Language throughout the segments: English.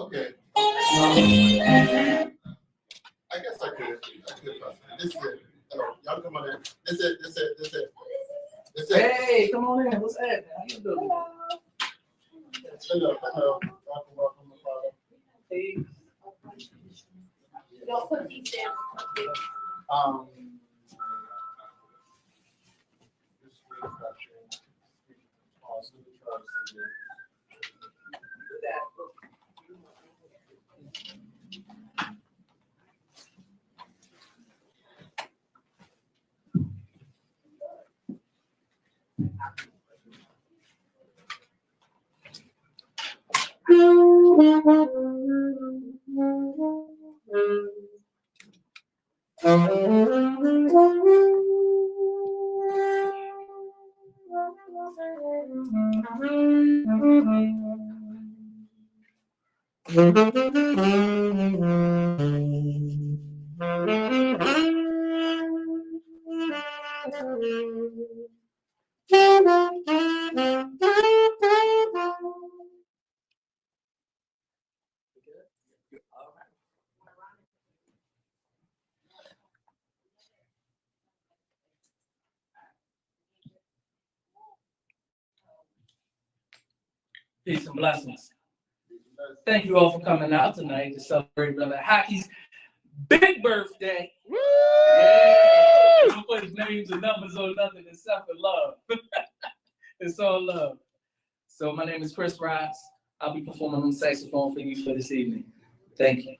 Okay. I guess I could. This is it. Hello. Y'all come on in. This is it. Hey, come on in. What's happening? How you doing? Hello. Welcome, my father. Hey. Don't put these down. Peace and blessings. Thank you all for coming out tonight to celebrate Brother Haki's big birthday. Woo! Yeah. Don't put names and numbers on nothing except for love. It's all love. So my name is Chris Rice. I'll be performing on the saxophone for you for this evening. Thank you.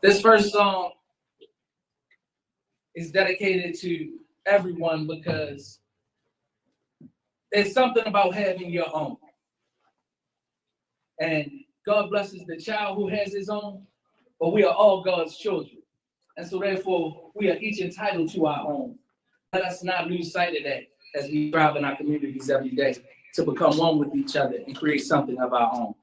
This first song is dedicated to everyone because there's something about having your own. And God blesses the child who has his own, but we are all God's children. And so therefore, we are each entitled to our own. Let us not lose sight of that as we strive in our communities every day to become one with each other and create something of our own.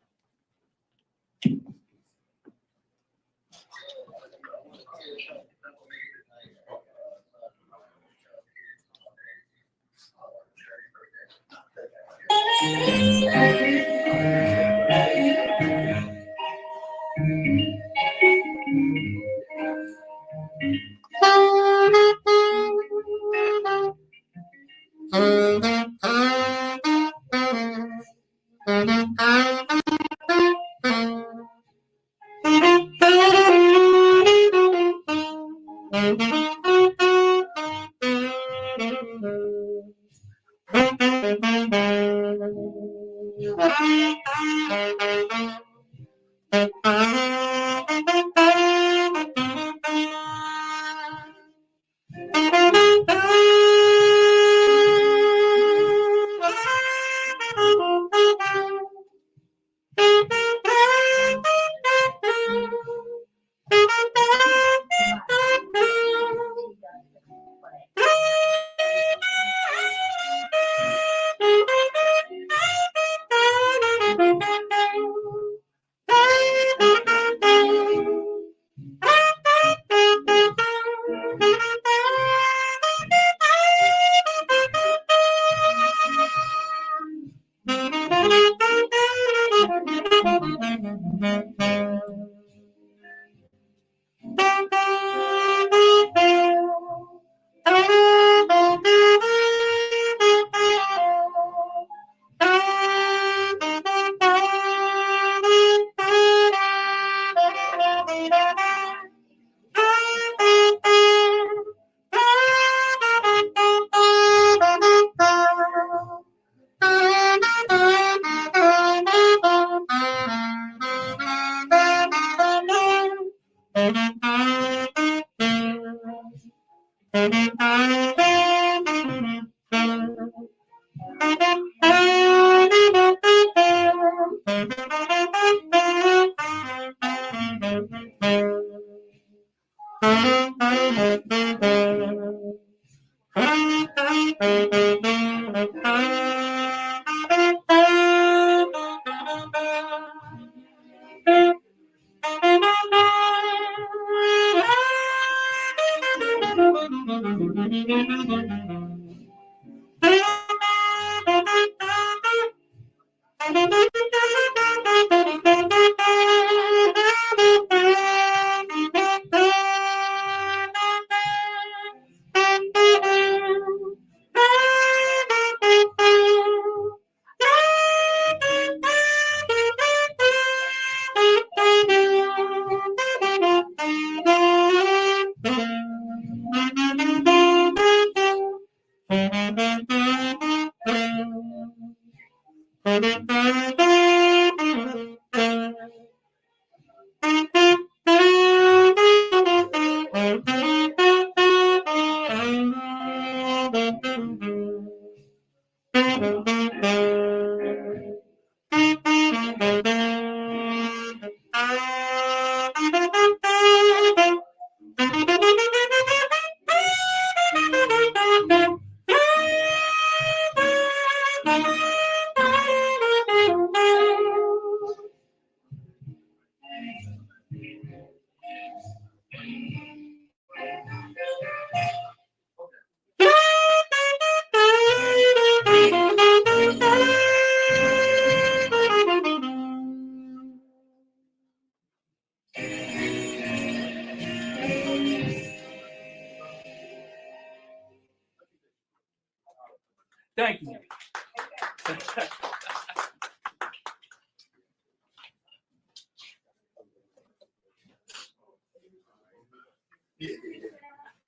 Thank you.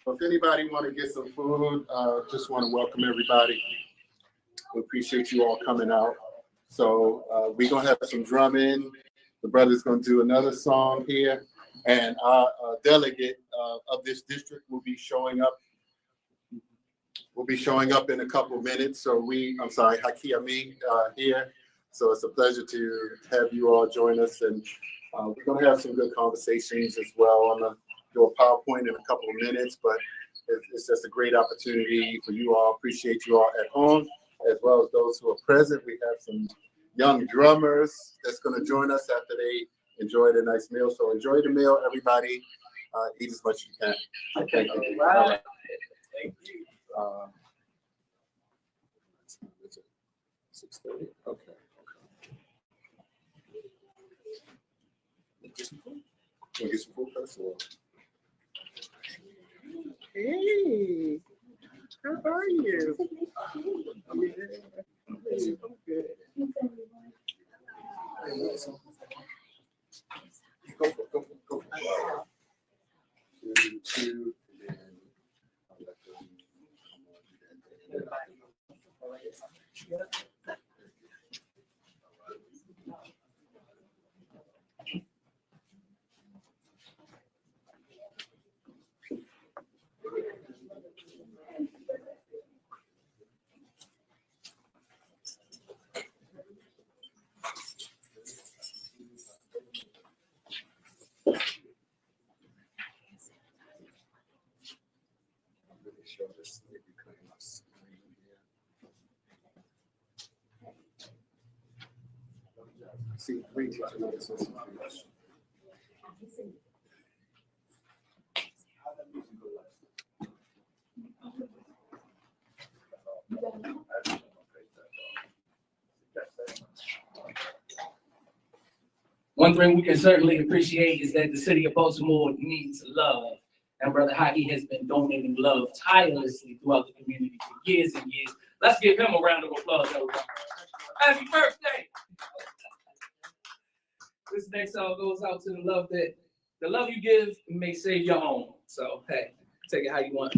If anybody want to get some food, just want to welcome everybody. We appreciate you all coming out. So we're going to have some drumming. The brother's going to do another song here. And our delegate of this district will be showing up. We'll be showing up in a couple of minutes. So Haki Ammi here. So it's a pleasure to have you all join us. And we're going to have some good conversations as well. I'm going to do a PowerPoint in a couple of minutes, but it's just a great opportunity for you all. Appreciate you all at home, as well as those who are present. We have some young drummers that's going to join us after they enjoy the nice meal. So enjoy the meal, everybody. Eat as much as you can. Thank you. Right. Thank you. 6:30. Okay. Get some food? Want to get some food first? Or? Hey, how are you? I'm good. Go. Two, and then I'll let them. See, three teachers know this was One thing we can certainly appreciate is that the city of Baltimore needs love. And Brother Haki has been donating love tirelessly throughout the community for years and years. Let's give him a round of applause, everyone. Happy birthday! This next song goes out to the love you give may save your home. So, hey, take it how you want.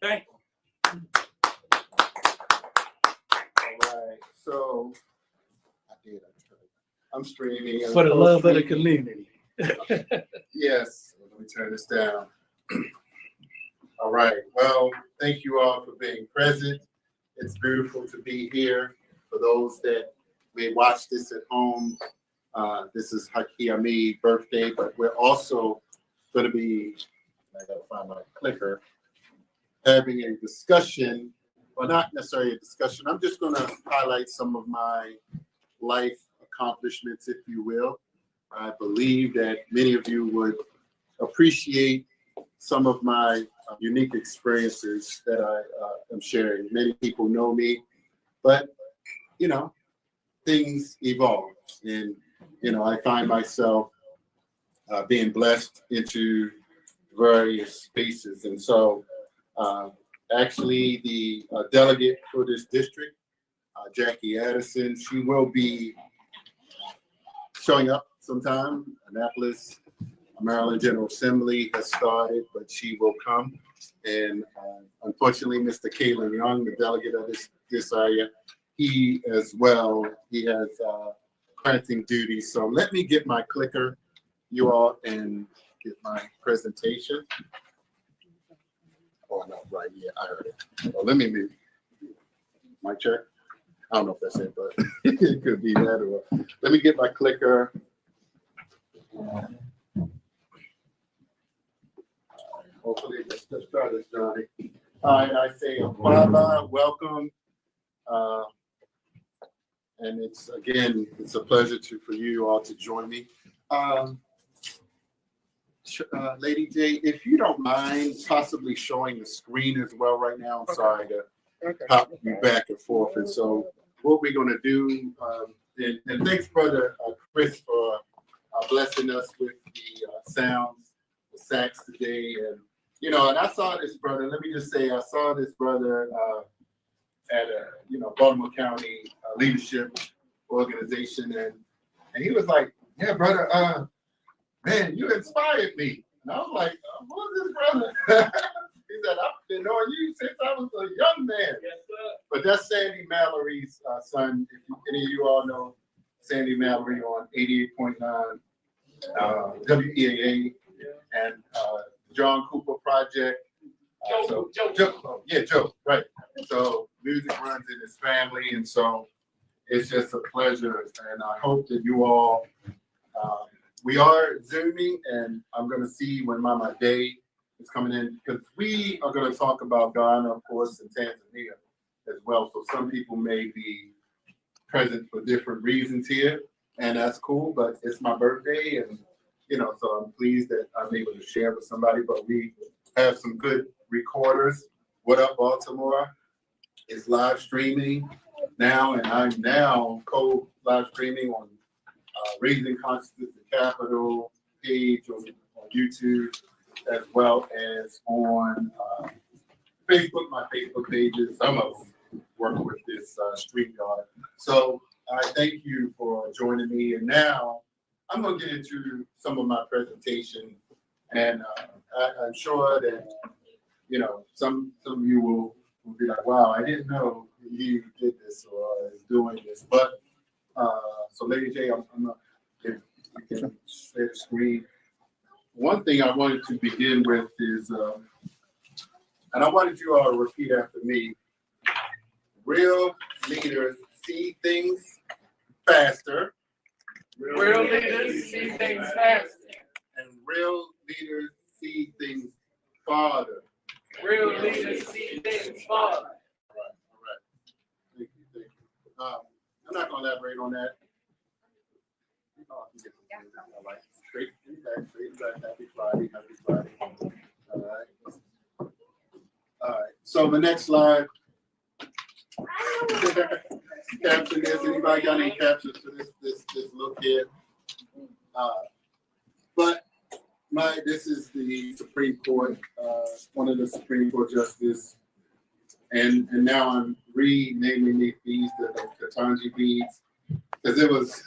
Thank you. All right. So I'm streaming. For the love of the community. Yes. Let me turn this down. All right. Well, thank you all for being present. It's beautiful to be here. For those that may watch this at home, this is Haki Ammi birthday, but we're also going to be, I got to find my clicker, having a discussion, well, not necessarily a discussion. I'm just going to highlight some of my life accomplishments, if you will. I believe that many of you would appreciate some of my unique experiences that I am sharing. Many people know me, but, you know, things evolve. And, you know, I find myself being blessed into various spaces. And so actually the delegate for this district, Jackie Addison, she will be showing up sometime. Annapolis, Maryland General Assembly has started, but she will come. And unfortunately, Mr. Kalen Young, the delegate of this area, he as well, he has planting duties. So let me get my clicker, you all, and get my presentation. Oh, no, right, yeah, I heard it. Well, let me move. Mic check. I don't know if that's it, but it could be that. Or let me get my clicker. Hopefully, let's start this, Johnny. All right, I say, Baba, welcome. And it's a pleasure for you all to join me. Lady J, if you don't mind possibly showing the screen as well right now. I'm sorry to pop you back and forth. And so what we're going to do, and thanks, Brother Chris, for blessing us with the sounds, the sax today. And, you know, and I saw this brother, let me just say, I saw this brother at Baltimore County Leadership Organization. And he was like, yeah, brother, man, you inspired me. And I was like, who's this brother? He said, I've been knowing you since I was a young man. Yes, sir. But that's Sandy Mallory's son. If any of you all know Sandy Mallory on 88.9 WEAA and John Cooper Project. Joe, right. So music runs in his family, and so it's just a pleasure. And I hope that you all, we are Zooming, and I'm going to see when Mama Day is coming in, because we are going to talk about Ghana, of course, and Tanzania as well. So some people may be present for different reasons here, and that's cool, but it's my birthday, and, you know, so I'm pleased that I'm able to share with somebody, but we have some good recorders. What Up Baltimore is live streaming now, and I'm now co-live streaming on Raising Consciousness the Capital page on YouTube, as well as on Facebook. My Facebook pages, some of them work with this StreamYard. So I thank you for joining me. And now I'm going to get into some of my presentation. And I'm sure that, you know, some of you will be like, wow, I didn't know you did this or is doing this. But so Lady J, I'm not, if you can share the screen. One thing I wanted to begin with is, and I wanted you all to repeat after me, real leaders see things faster. Real leaders see things faster. And real leaders see things farther. Real leaders see things farther. All right. Thank you. I'm not going to elaborate on that. All right. Straight back. Happy Friday. All right. So the next slide. Caption this. Anybody got any captions for this look here? But this is the Supreme Court, one of the Supreme Court justices, and now I'm renaming these the Katanji beads, because it was,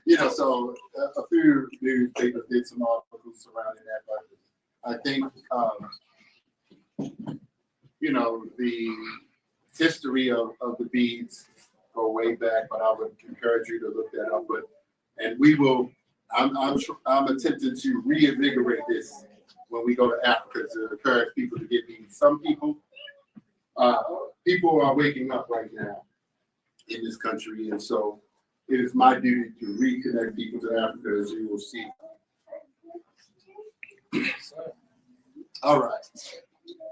you know, so a few newspapers did some articles surrounding that, but I think, you know, the history of the beads go way back, but I would encourage you to look that up. And we will. I'm attempting to reinvigorate this when we go to Africa to encourage people to get beads. Some people are waking up right now in this country, and so it is my duty to reconnect people to Africa, as you will see. All right.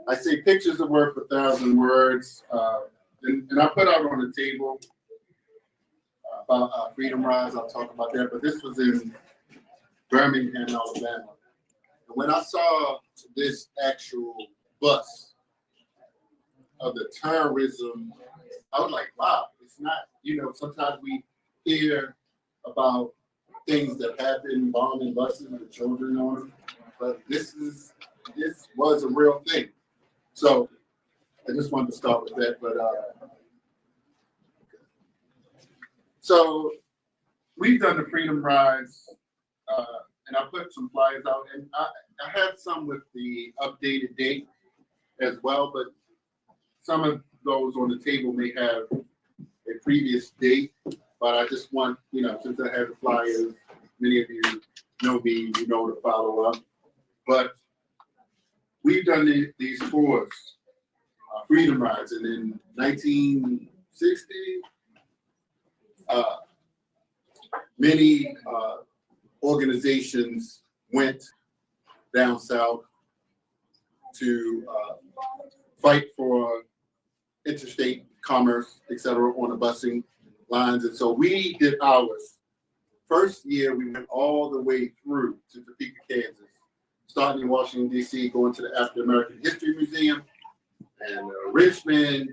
I say pictures are worth 1,000 words, and I put out on the table about Freedom Rise. I'll talk about that, but this was in Birmingham, Alabama. And when I saw this actual bus of the terrorism, I was like, wow, it's not, you know, sometimes we hear about things that happen, bombing buses with children on them, but this was a real thing. So I just wanted to start with that, but so we've done the Freedom Rise, and I put some flyers out, and I have some with the updated date as well, but some of those on the table may have a previous date, but I just want, you know, since I have the flyers, many of you know me, you know to follow up, but we've done these tours, Freedom Rides, and in 1960, many organizations went down south to fight for interstate commerce, et cetera, on the busing lines. And so we did ours. First year, we went all the way through to Topeka, Kansas, starting in Washington, D.C., going to the African American History Museum, and Richmond,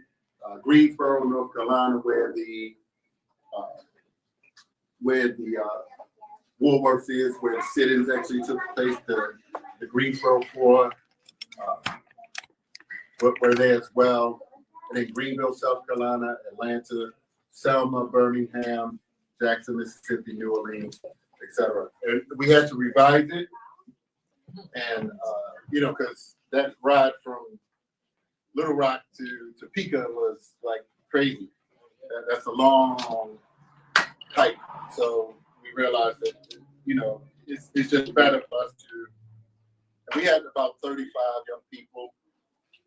Greensboro, North Carolina, where the Woolworths is, where the sit-ins actually took place, the Greensboro Four were there as well. And then Greenville, South Carolina, Atlanta, Selma, Birmingham, Jackson, Mississippi, New Orleans, etc. And we had to revise it, and you know, because that ride from Little Rock to Topeka was like crazy. That's a long hike. So we realized that, you know, it's just better for us to. And we had about 35 young people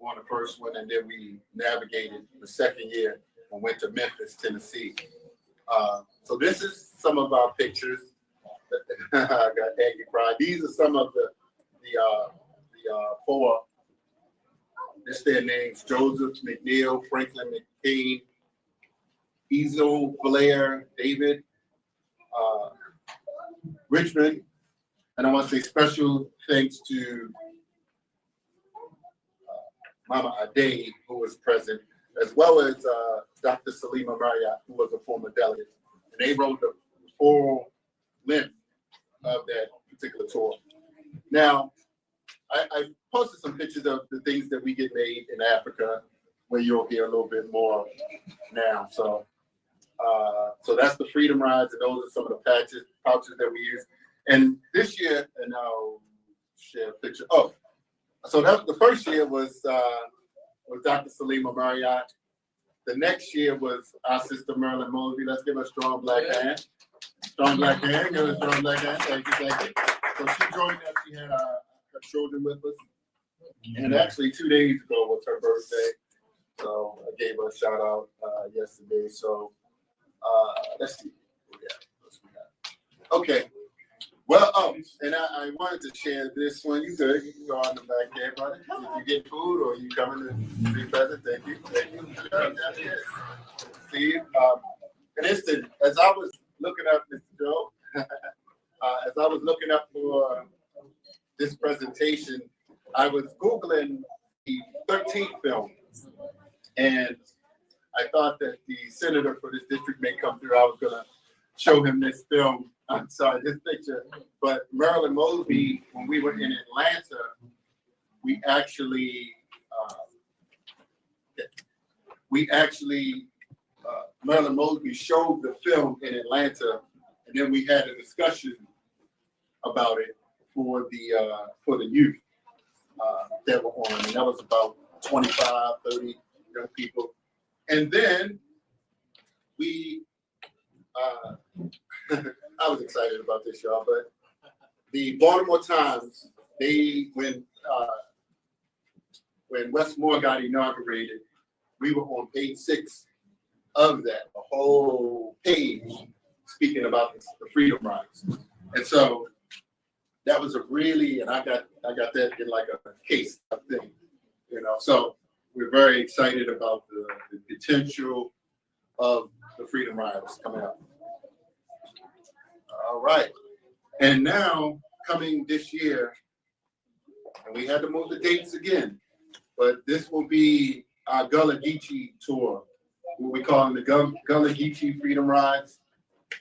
on the first one, and then we navigated the second year and went to Memphis, Tennessee. So this is some of our pictures. I got Aggie Cry. These are some of the four. This their names: Joseph McNeil, Franklin McCain, Ezel Blair, David, Richmond. And I want to say special thanks to Mama Ade, who was present. as well as Dr. Salima Marriott, who was a former delegate. And they wrote the full length of that particular tour. Now, I posted some pictures of the things that we get made in Africa, where you'll hear a little bit more now. So that's the Freedom Rides, and those are some of the pouches that we use. And this year, and I'll share a picture. Oh, so that the first year was Dr. Salima Marriott. The next year was our sister Marilyn Mosby. Let's give her a strong black hand. Strong black hand. Give her a strong black hand. Thank you, thank you. So she joined us. She had her children with us. And actually 2 days ago was her birthday. So I gave her a shout out yesterday. So let's see. Okay. Well, and I wanted to share this one. You good? You can go on the back there, brother. If you get food or you coming to be present, thank you. Thank you. See, and instant, as I was looking up, Mr. Joe, as I was looking up for this presentation, I was Googling the 13th film, and I thought that the senator for this district may come through. I was going to show him this film. I'm sorry, this picture. But Marilyn Mosby, when we were in Atlanta, we actually Marilyn Mosby showed the film in Atlanta, and then we had a discussion about it for the youth that were on, and that was about 25, 30 young people. And then we, I was excited about this, y'all, but the Baltimore Times, when Westmore got inaugurated, we were on page 6 of that, a whole page speaking about the Freedom Rides. And so that was and I got that in like a case thing, you know. So we're very excited about the potential of the Freedom Rides coming up. All right. And now coming this year, and we had to move the dates again, but this will be our Gullah Geechee tour, what we call the Gullah Geechee Freedom Rides.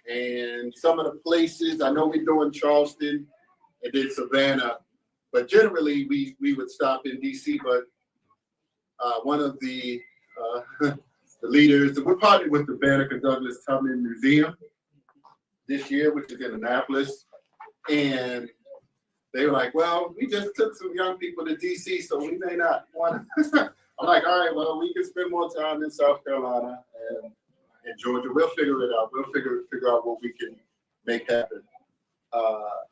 And some of the places, I know we're doing Charleston and then Savannah, but generally we would stop in DC, but one of the leaders, we're partnered with the Banneker Douglas Tubman Museum this year, which is in Annapolis, and they were like, well, we just took some young people to DC, so we may not want to. I'm like, all right, well, we can spend more time in South Carolina and Georgia. We'll figure it out. We'll figure out what we can make happen. But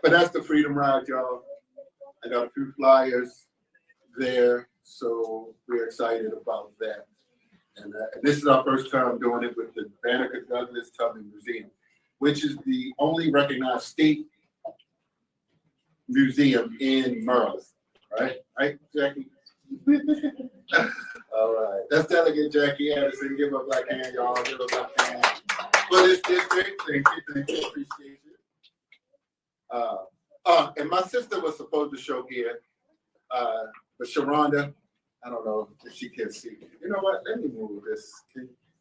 that's the Freedom Ride, y'all. I got a few flyers there, so we're excited about that. And this is our first time doing it with the Banneker Douglas Tubman Museum, which is the only recognized state museum in Maryland. Right, Jackie? All right. That's Delegate Jackie Addison. Give her a black hand, y'all. Give her a black hand for this district. Thank you. Appreciate you. And my sister was supposed to show here, but Sharonda, I don't know if she can see. You know what? Let me move this.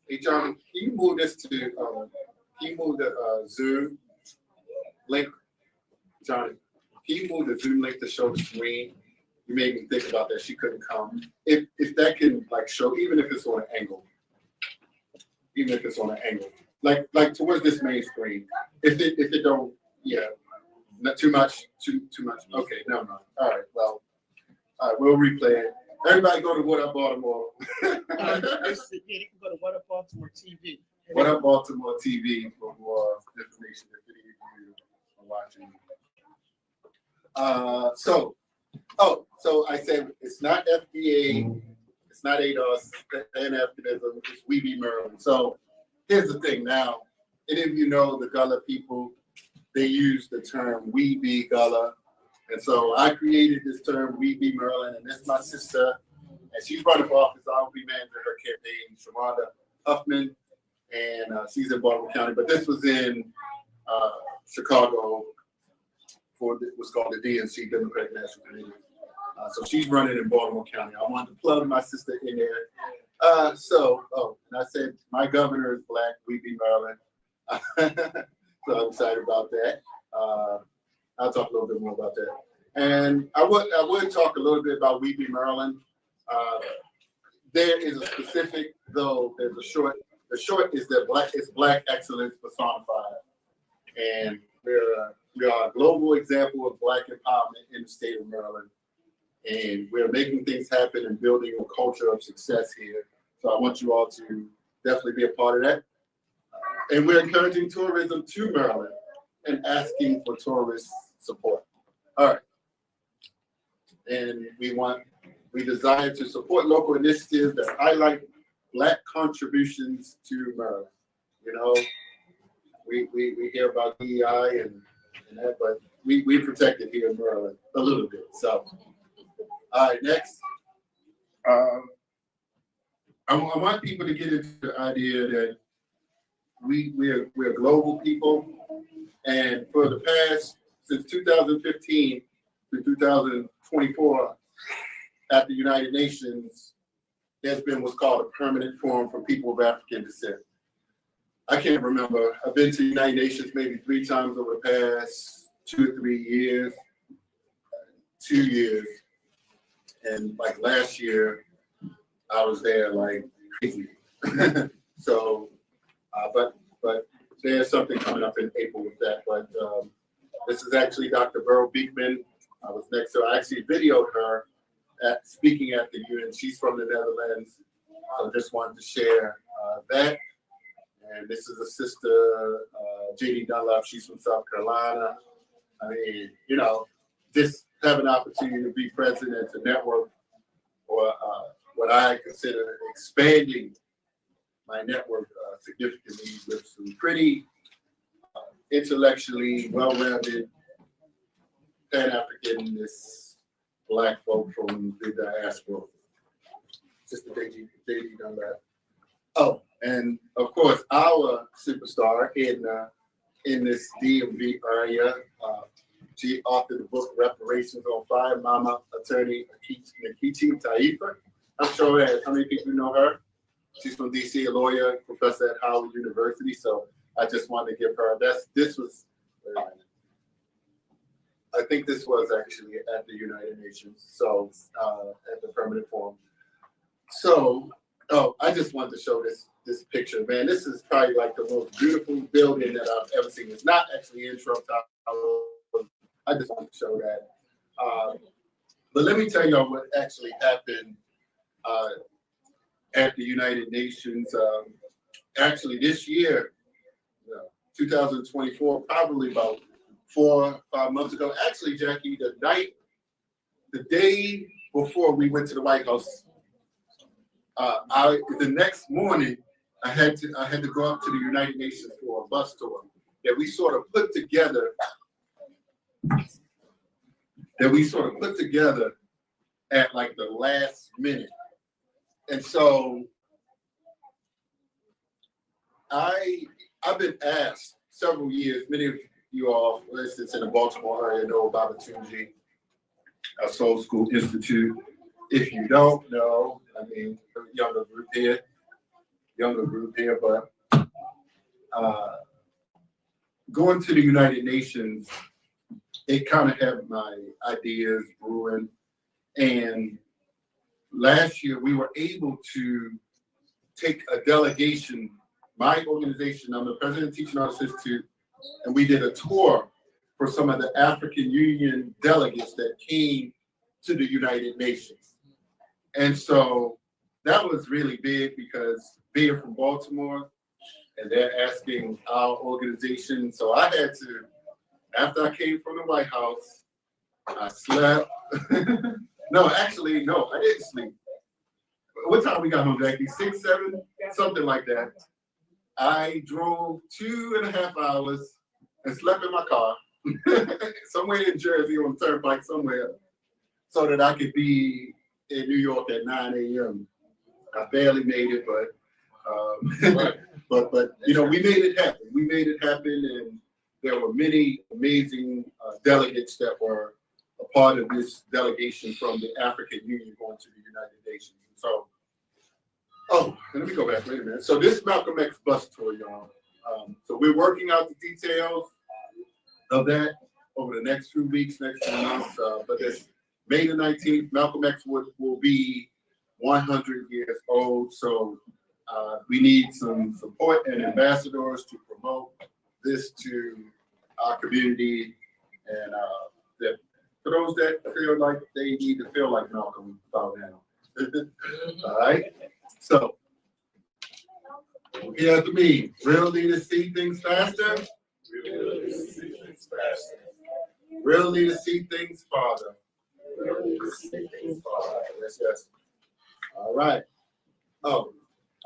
Hey, Johnny, can you move this to, can you move the Zoom link? Johnny, can you move the Zoom link to show the screen? You made me think about that. She couldn't come. If that can like show, even if it's on an angle, like towards this main screen. If it don't, yeah, not too much. Okay, no. All right, well, all right, we'll replay it. Everybody go to What Up Baltimore. Yeah, they can go to What Up Baltimore TV. What Up Baltimore TV for more information if any of you are watching. So I said it's not FDA, it's not ADOS, Pan-Africanism, it's We Be Maryland. So here's the thing now, any of you know the Gullah people, they use the term We Be Gullah. And so I created this term, We Be Maryland, and this is my sister, and she's running for office. I'll be managing her campaign, Sharonda Huffman, and she's in Baltimore County. But this was in Chicago for what's called the DNC, Democratic National Committee. So she's running in Baltimore County. I wanted to plug my sister in there. And I said, my governor is Black, we be Maryland. So I'm excited about that. I'll talk a little bit more about that. And I would talk a little bit about We Be Maryland. There is a specific, though, there's a short. The short is that Black excellence personified. And we are a global example of Black empowerment in the state of Maryland. And we're making things happen and building a culture of success here. So I want you all to definitely be a part of that. And we're encouraging tourism to Maryland and asking for tourist support. All right. And we desire to support local initiatives that highlight Black contributions to Maryland. You know, we hear about DEI and that, but we protect it here in Maryland a little bit. So, all right, next. I want people to get into the idea that we're global people, and for the past, since 2015 to 2024, at the United Nations, there's been what's called a permanent forum for people of African descent. I can't remember. I've been to the United Nations maybe 3 times over the past 2 or 3 years, 2 years. And like last year, I was there like crazy. So, but there's something coming up in April with that. But this is actually Dr. Beryl Beekman. I was next to her. I actually videoed her speaking at the UN. She's from the Netherlands. So just wanted to share that. And this is a sister, JD Dunlap. She's from South Carolina. I mean, you know, just have an opportunity to be present and to network, or what I consider expanding my network significantly with some pretty intellectually well-rounded Pan-Africanist Black folk from the diaspora. Sister JD Dunlap. Oh, and of course, our superstar in this DMV area, she authored the book Reparations on Fire, Mama Attorney Nkechi Taifa. I'm sure that how many people know her. She's from DC, a lawyer, professor at Howard University. So I just wanted to give her I think this was actually at the United Nations, so at the permanent forum. So, I just wanted to show this picture, man. This is probably like the most beautiful building that I've ever seen. It's not actually in Trump Tower. I just want to show that. But let me tell y'all what actually happened at the United Nations. Actually, this year, 2024, probably about 4 or 5 months ago. Actually, Jackie, the day before we went to the White House, the next morning, I had to go up to the United Nations for a bus tour that we sort of put together. At like the last minute. And so I've been asked several years, many of you all, for instance, in the Baltimore area know about Batunji, a Soul School Institute. If you don't know, I mean, younger group here, but going to the United Nations, it kind of had my ideas brewing. And last year, we were able to take a delegation, my organization, I'm the president of Teaching Artists Institute, and we did a tour for some of the African Union delegates that came to the United Nations. And so that was really big because being from Baltimore, and they're asking our organization. So I had to, after I came from the White House, I slept. No, I didn't sleep. What time we got home, Jackie? 6, 7, something like that. I drove 2.5 hours and slept in my car somewhere in Jersey on the turnpike somewhere so that I could be in New York at 9 a.m. I barely made it, but you know, we made it happen. We made it happen, and there were many amazing delegates that were a part of this delegation from the African Union going to the United Nations. So, let me go back, wait a minute. So this Malcolm X bus tour, y'all. So we're working out the details of that over the next few weeks, next few months. But this May the 19th, Malcolm X will be 100 years old. So we need some support and ambassadors to promote this to our community. And that for those that feel like they need to feel like Malcolm, bow down. All right. So repeat after me. Real leaders see things faster. Real leaders see things faster. Real leaders see things farther. Real leaders see things farther. Yes. All right. Oh,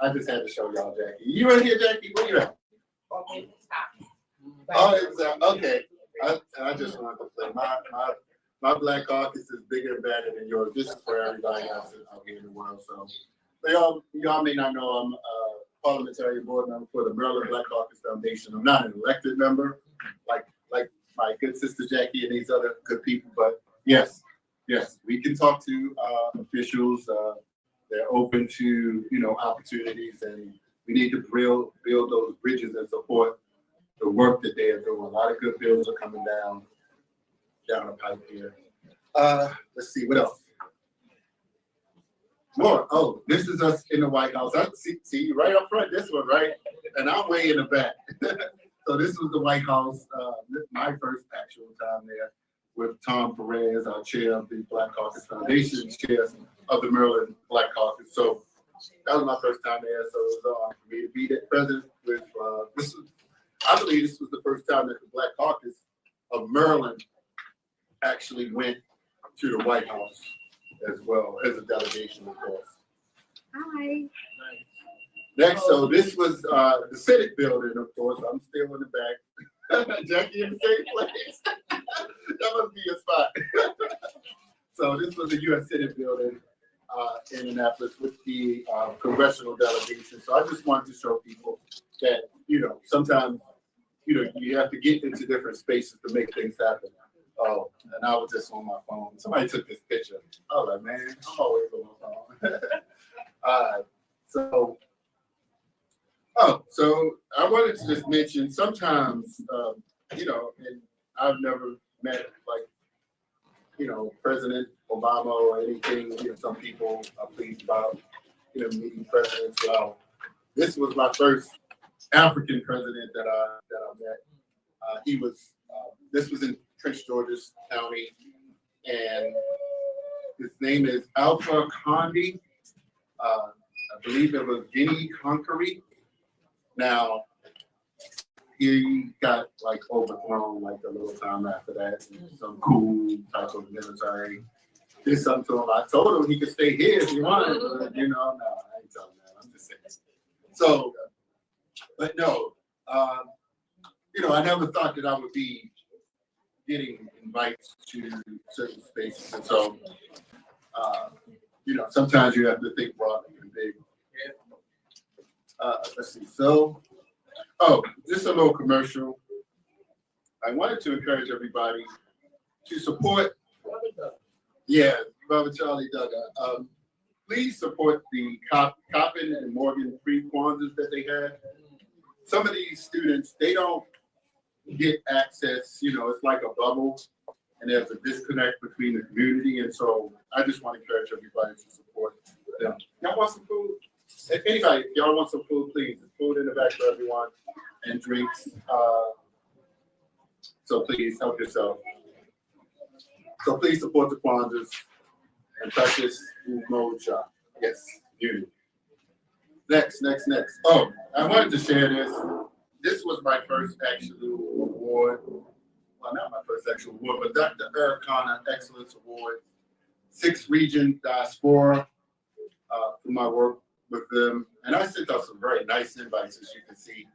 I just had to show y'all Jackie. You in here, Jackie? Where you at? Oh, exactly. Okay. I just wanted to play. My Black Caucus is bigger and better than yours. This is for everybody else out here in the world. So y'all may not know I'm a parliamentary board member for the Maryland Black Caucus Foundation. I'm not an elected member like my good sister Jackie and these other good people, but yes, we can talk to officials. They're open to opportunities, and we need to build those bridges and support the work that they are doing. A lot of good bills are coming down the pipe here. Let's see what else. More. Oh, this is us in the White House. I see right up front. This one, right, and I'm way in the back. So this was the White House. My first actual time there with Tom Perez, our chair of the Black Caucus Foundation, chair of the Maryland Black Caucus. So that was my first time there. So it was on for me to be the president with I believe this was the first time that the Black Caucus of Maryland actually went to the White House as well as a delegation, of course. Hi. Next, so this was the Senate building, of course. I'm still in the back. Jackie in the same place. That must be a spot. So this was the U.S. Senate building in Annapolis with the congressional delegation. So I just wanted to show people that, sometimes, you have to get into different spaces to make things happen. Oh, and I was just on my phone. Somebody took this picture. I was like, man, I'm always on my phone. So I wanted to just mention sometimes, and I've never met President Obama or anything. Some people are pleased about, meeting presidents. Well, this was my first African president that I met. This was in Prince George's County, and his name is Alpha Conde. I believe it was Guinea Conakry. Now, he got overthrown a little time after that. Some cool type of military did something to him. I told him he could stay here if he wanted, but no, I ain't telling that. I'm just saying. So, but no, I never thought that I would be getting invites to certain spaces, and so sometimes you have to think broad and big. Let's see. So, just a little commercial. I wanted to encourage everybody to support. Yeah, Brother Charlie Duggar. Please support the Coppin and Morgan free Kwanzas that they had. Some of these students, they don't get access. It's like a bubble, and there's a disconnect between the community. And so I just want to encourage everybody to support them. Y'all want some food? If anybody, y'all want some food, please. There's food in the back for everyone and drinks. So please help yourself. So please support the Kwanzas and practice Umoja. Yes, unity. Next. Oh, I wanted to share this. This was my first actual award. Well, not my first actual award, but Dr. Arikana Excellence Award. 6th Region Diaspora for my work with them. And I sent out some very nice invites, as you can see.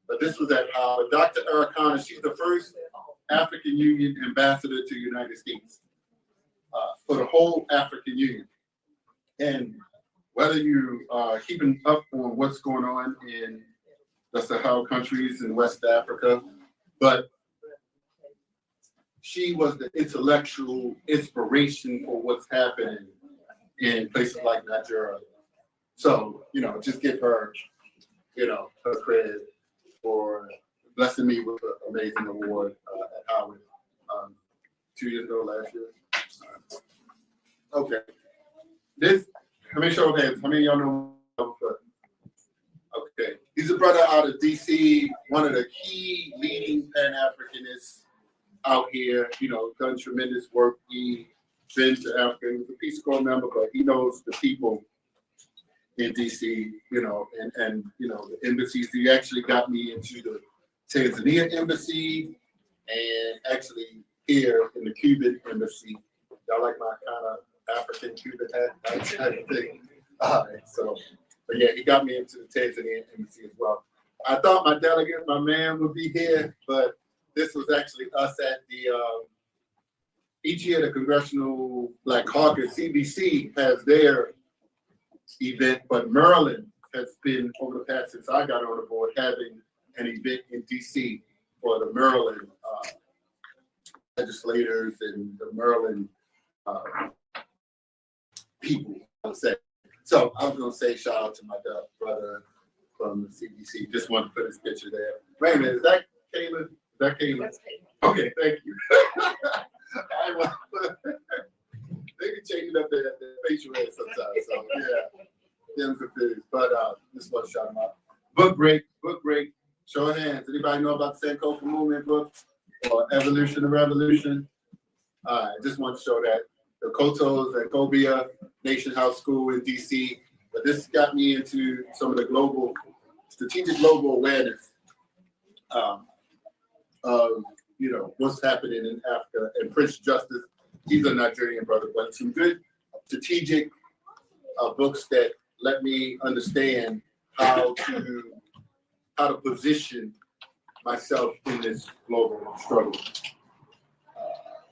But this was at Howard. Dr. Arikana, she's the first African Union ambassador to the United States for the whole African Union. And whether you are keeping up on what's going on in the Sahel countries in West Africa, but she was the intellectual inspiration for what's happening in places like Nigeria. So, just give her, her credit for blessing me with an amazing award at Howard 2 years ago, last year. Okay. How many show of hands? How many of y'all know? Okay. He's a brother out of DC, one of the key leading Pan-Africanists out here, done tremendous work. He been to Africa. He was a Peace Corps member, but he knows the people in DC, and the embassies. He actually got me into the Tanzania embassy and actually here in the Cuban embassy. Y'all like my kind of African Cuban hat, that type of thing. All right, but yeah, he got me into the Tanzania embassy as well. I thought my delegate, my man, would be here, but this was actually us at the, each year the Congressional Black Caucus, CBC, has their event, but Maryland has been, over the past, since I got on the board, having an event in DC for the Maryland legislators and the Maryland people, I would say. So I was going to say shout out to my brother from the CBC. Just wanted to put his picture there. Wait a minute, is that Caleb? Is that Caleb? Okay, thank you. They can change up their facial hair sometimes. So yeah, them confused. But just want to shout them out. Book break. Show of hands. Anybody know about the Sankofa Movement book or Evolution of Revolution? I just want to show that the Kotos at Cobia Nation House School in DC. But this got me into some of the strategic global awareness of what's happening in Africa. And Prince Justice, he's a Nigerian brother, but some good strategic books that let me understand how to position myself in this global struggle.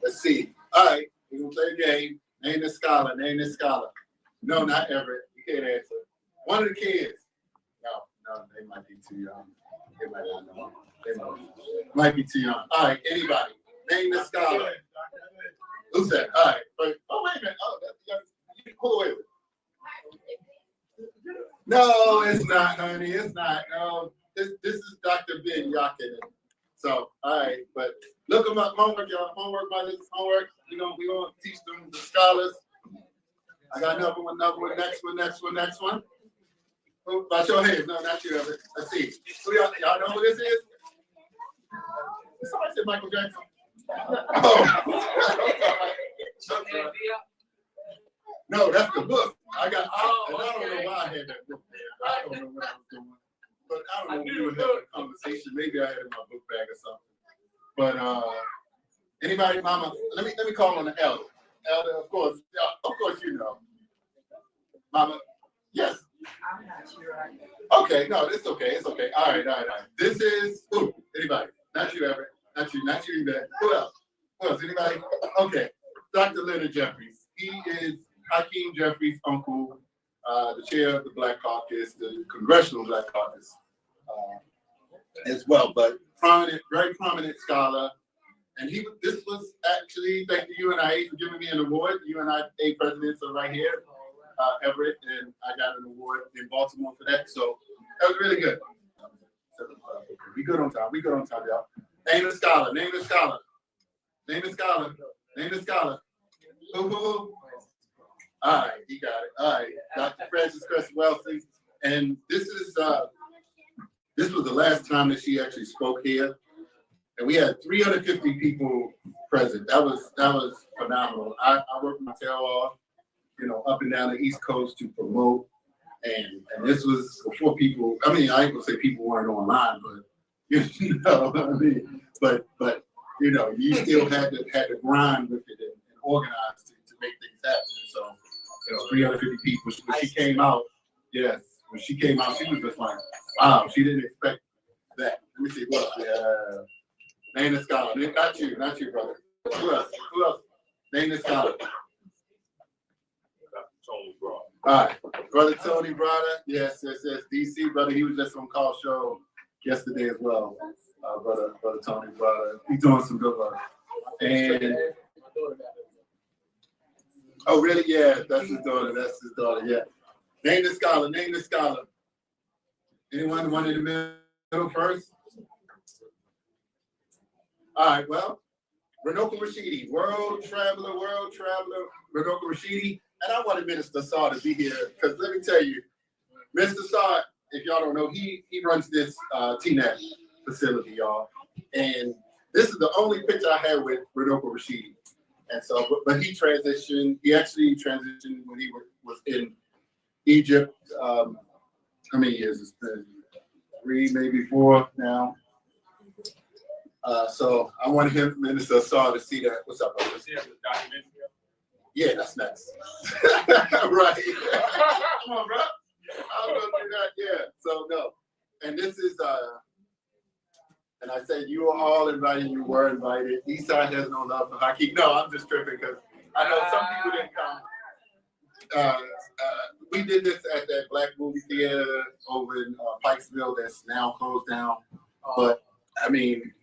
Let's see. All right, we're gonna play a game. Name this scholar. No, not Everett. You can't answer. One of the kids. No, they might be too young. They might not know. They might be too young. All right, anybody. Name this scholar. Who's that? All right. Wait a minute. Oh, you pull away with it. No, it's not, honey. It's not. No, this is Dr. Ben Yakin. So, all right, but look them up. Homework, y'all. Homework, homework. We gonna teach them the scholars. I got another one. Next one. Oh, by show of hands. No, not you. Let's see. Who y'all know who this is? Somebody said Michael Jackson. Oh. No, that's the book. I don't know why I had that book there. I don't know what I was doing. But I don't know if we were having a conversation. Maybe I had it in my book bag or something. But anybody, Mama, let me call on the elder. Elder, of course you know. Mama, yes. I'm not sure. Okay, no, it's okay. All right. This is anybody? Not you, Everett. Not you either. Who else? Anybody? Okay. Dr. Leonard Jeffries. He is Hakeem Jeffries' uncle, the chair of the Black Caucus, the Congressional Black Caucus, as well. But very prominent scholar. And this was actually, thank the UNIA for giving me an award. UNIA presidents are right here, Everett, and I got an award in Baltimore for that. So that was really good. We good on time, y'all. Name the scholar. Who? All right, he got it. All right, Dr. Frances Cress Wellesley. And this was the last time that she actually spoke here. And we had 350 people present. That was phenomenal. I worked my tail off, up and down the East Coast to promote. And this was before people, I ain't gonna say people weren't online, but but you still had to grind with it and organize to make things happen. So 350 people. When she came out, she was just like, wow, she didn't expect that. Let me see what else we have. Name the scholar. Not you, brother. Who else? Name the scholar. Tony Brada. All right, brother Tony Brada. Yes, DC brother. He was just on call show yesterday as well. Brother Tony Brada. He's doing some good work. And oh, really? Yeah, that's his daughter. That's his daughter. Yeah. Name the scholar. Name the scholar. Anyone want in the middle first? All right. Well, Runoko Rashidi, world traveler, Runoko Rashidi. And I wanted Minister Saw to be here because let me tell you, Mr. Saw, if y'all don't know, he runs this TNAT facility, y'all. And this is the only picture I had with Runoko Rashidi. And so, but he transitioned. He actually transitioned when he was in Egypt. How many years? It's been 3, maybe 4 now. So I wanted him, Minister Saw, to see that. What's up, brother? Yeah, that's next. Right. Come on, bro. I was gonna do that. Yeah. So no. And this is and I said you were all invited. You were invited. Eastside has no love for Haki. No, I'm just tripping because I know some people didn't come. We did this at that Black movie theater over in Pikesville that's now closed down. But I mean,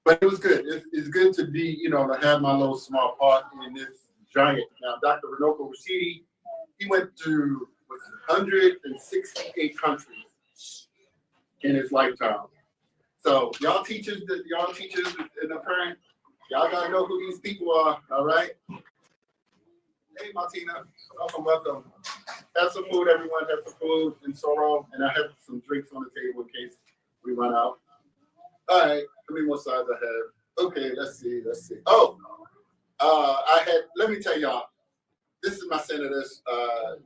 but it was good. It's good to be, to have my little small part in this giant. Now, Dr. Runoko Rashidi, he went to 168 countries in his lifetime. So y'all teachers and the parent, y'all gotta know who these people are, all right? Hey Martina, welcome. Have some food, everyone. Have some food and sorrow, and I have some drinks on the table in case we run out. All right, how many more slides I have? Okay, let's see. Oh, let me tell y'all, this is my senators,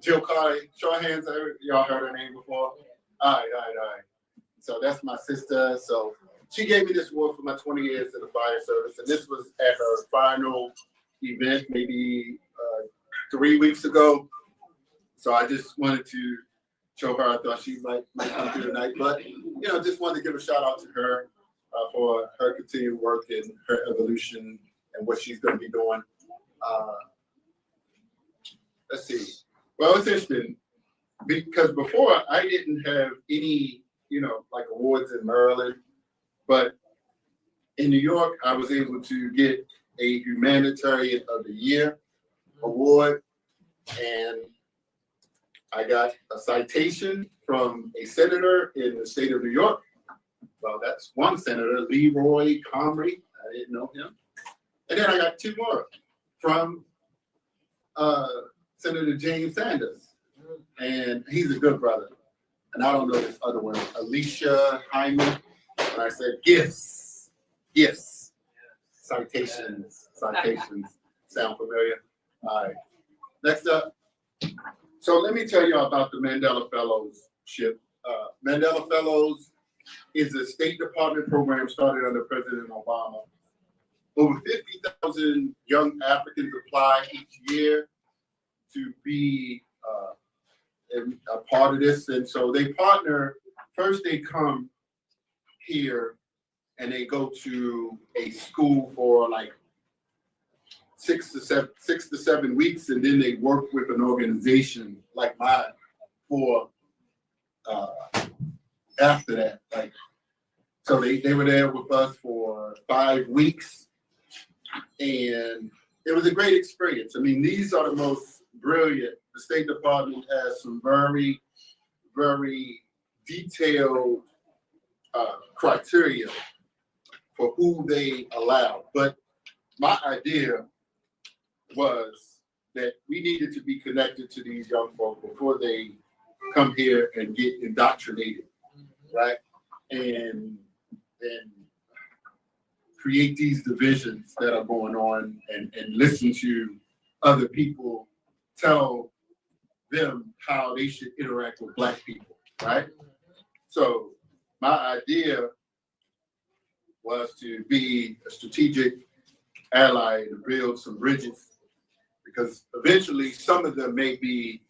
Jill Carey. Show of hands, y'all heard her name before? All right. So that's my sister. So she gave me this award for my 20 years in the fire service, and this was at her final event, maybe 3 weeks ago. So I just wanted to show her. I thought she might come through tonight, but just wanted to give a shout out to her for her continued work and her evolution and what she's going to be doing. Let's see. Well, it's interesting because before I didn't have any, like awards in Maryland, but in New York, I was able to get a Humanitarian of the Year award, and I got a citation from a senator in the state of New York. Well, that's one senator, Leroy Comrie. I didn't know him. And then I got 2 more from Senator James Sanders, and he's a good brother. And I don't know this other one, Alicia Hyman. And I said, gifts, citations. Sound familiar? All right. Next up. So let me tell you about the Mandela Fellowship. Mandela Fellows is a State Department program started under President Obama. Over 50,000 young Africans apply each year to be a part of this. And so they partner, first they come here and they go to a school for like 6 to 7 weeks, and then they work with an organization like mine for after that. Like, so they were there with us for 5 weeks, and it was a great experience. I mean, these are the most brilliant. The State Department has some very, very detailed criteria for who they allow. But my idea was that we needed to be connected to these young folk before they come here and get indoctrinated, right? And create these divisions that are going on, and listen to other people tell them how they should interact with Black people, right? So my idea was to be a strategic ally and build some bridges, because eventually some of them may be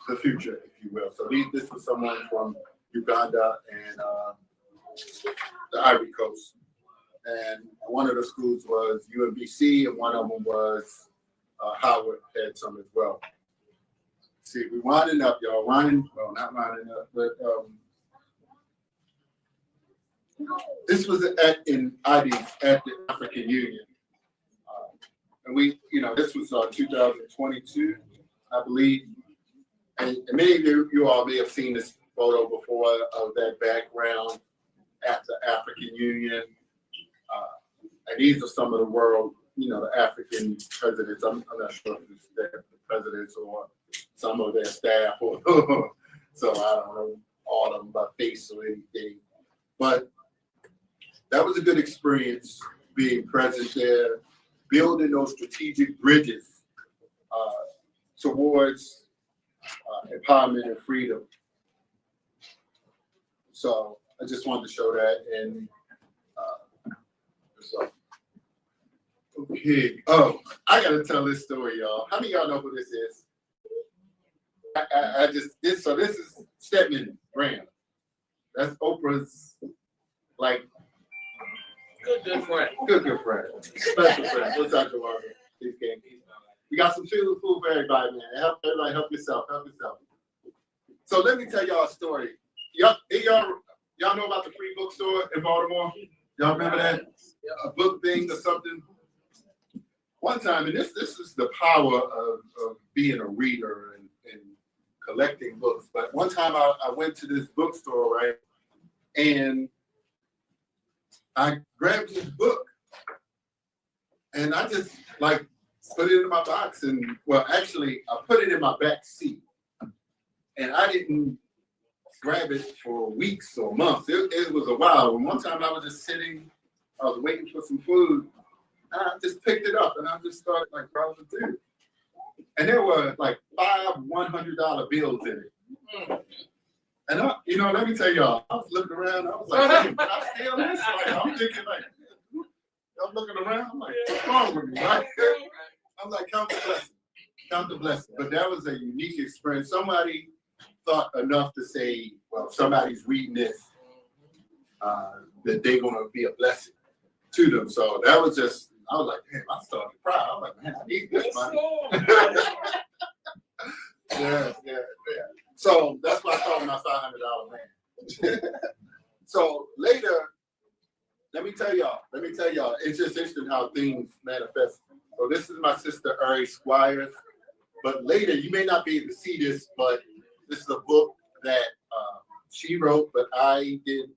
the future, if you will. So this was someone from Uganda and the Ivory Coast. And one of the schools was UMBC, and one of them was Howard had some as well. See, we're winding up, y'all. Not winding up, but this was in Addis at the African Union. And we, this was 2022, I believe. And many of you all may have seen this photo before of that background at the African Union. And these are some of the world, the African presidents. I'm not sure if it's the presidents or some of their staff, or so I don't know all of them by face or anything. But that was a good experience being present there, building those strategic bridges towards empowerment and freedom. So I just wanted to show that. And so, okay. Oh, I gotta tell this story, y'all. How many of y'all know who this is? This is Stedman Graham. That's Oprah's, like, Good friend. good friend. Special friend. What's up, Joanna? We got some food for everybody, man. Everybody help yourself. So let me tell y'all a story. Y'all know about the free bookstore in Baltimore? Y'all remember that? A book thing or something? One time, and this is the power of being a reader and collecting books. But one time I went to this bookstore, right? And I grabbed this book and I just put it in my box, and actually I put it in my back seat, and I didn't grab it for weeks or months. It was a while. And one time I was just sitting, I was waiting for some food, and I just picked it up and I just started browsing through. And there were 5 $100 bills in it. And let me tell y'all, I was looking around, I was like, hey, can I steal this? I'm thinking I'm looking around, I'm like, what's wrong with me, right? I'm like, count the blessing. But that was a unique experience. Somebody thought enough to say, well, somebody's reading this, that they're going to be a blessing to them. So that was just, I was like, damn, I started to cry. I was like, man, I need this money. Yeah. So that's why I call my $500 man. So later, let me tell y'all, it's just interesting how things manifest. So this is my sister, Ari Squires. But later, you may not be able to see this, but this is a book that she wrote, but I did,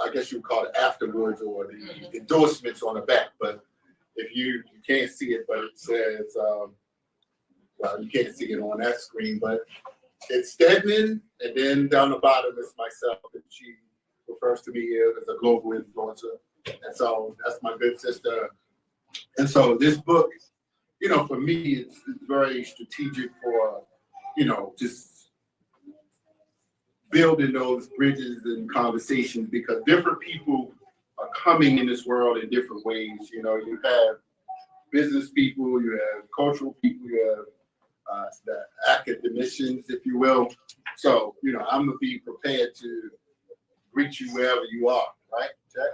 I guess you would call it afterwards, or the endorsements on the back. But if you can't see it, but it says, you can't see it on that screen, but it's Stedman, and then down the bottom is myself, and she refers to me as a global influencer. And so that's my good sister. And so this book, for me, it's very strategic for, just building those bridges and conversations, because different people are coming in this world in different ways. You have business people, you have cultural people, you have the academicians, if you will. So, I'm gonna be prepared to greet you wherever you are, right, Jack?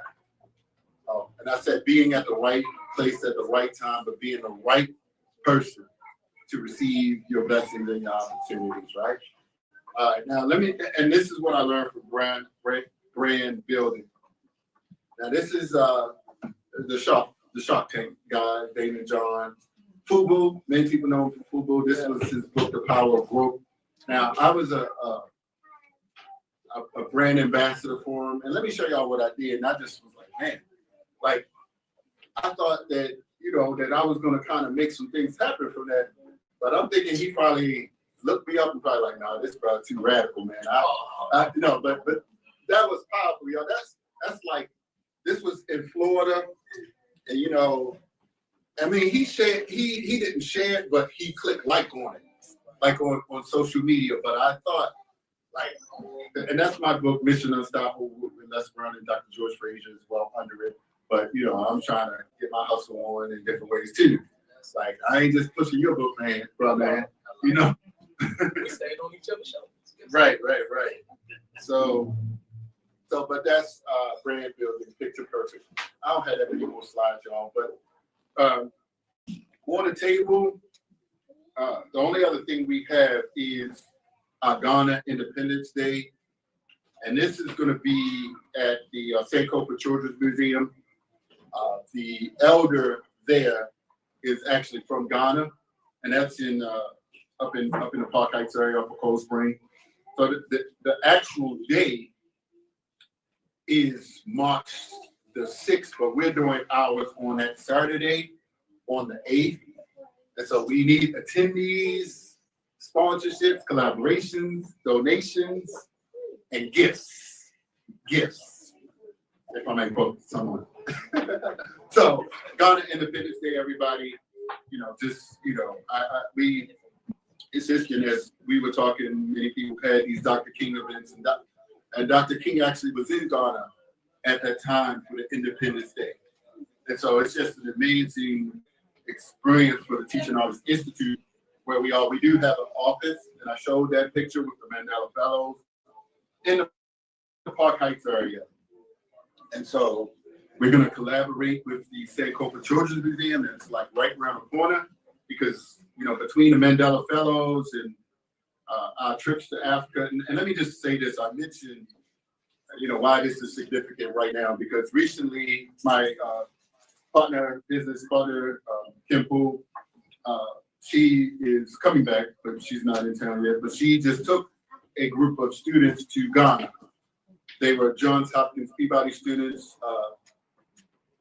Oh, and I said being at the right place at the right time, but being the right person to receive your blessings and your opportunities, right? All right, now and this is what I learned from brand building. Now this is the Shark Tank guy, Daymond John. Fubu, many people know him for Fubu. This was his book, The Power of Growth. Now, I was a brand ambassador for him, and let me show y'all what I did. And I just was like, man, I thought that, that I was going to kind of make some things happen from that. But I'm thinking he probably looked me up and probably like, no, this is probably too radical, man. But that was powerful, y'all. That's this was in Florida, and he shared, he didn't share it, but he clicked like on it, on social media. But I thought, and that's my book, Mission Unstoppable, with Les Brown and Dr. George Frazier as well under it. But, I'm trying to get my hustle on in different ways too. It's I ain't just pushing your book, man, man. We stayed on each other's shoulders. Right. So, but that's brand building, picture perfect. I don't have that many more slides, y'all, but on the table, the only other thing we have is Ghana Independence Day. And this is going to be at the Sankofa Children's Museum. The elder there is actually from Ghana, and that's in up in the Park Heights area of Cold Spring. So the actual day is March the 6th, but we're doing ours on that Saturday, on the 8th. And so we need attendees, sponsorships, collaborations, donations, and gifts. Gifts, if I may quote someone. So, Ghana Independence Day, everybody. It's just, as we were talking, many people had these Dr. King events, and Dr. King actually was in Ghana at that time for the Independence Day. And so it's just an amazing experience for the Teaching Artists Institute, where we do have an office, and I showed that picture with the Mandela Fellows in the Park Heights area. And so we're going to collaborate with the Sankofa Children's Museum, and it's like right around the corner, because between the Mandela Fellows and our trips to Africa, and let me just say this: I mentioned why this is significant right now, because recently my business partner, Kim Poole, she is coming back, but she's not in town yet. But she just took a group of students to Ghana. They were Johns Hopkins Peabody students,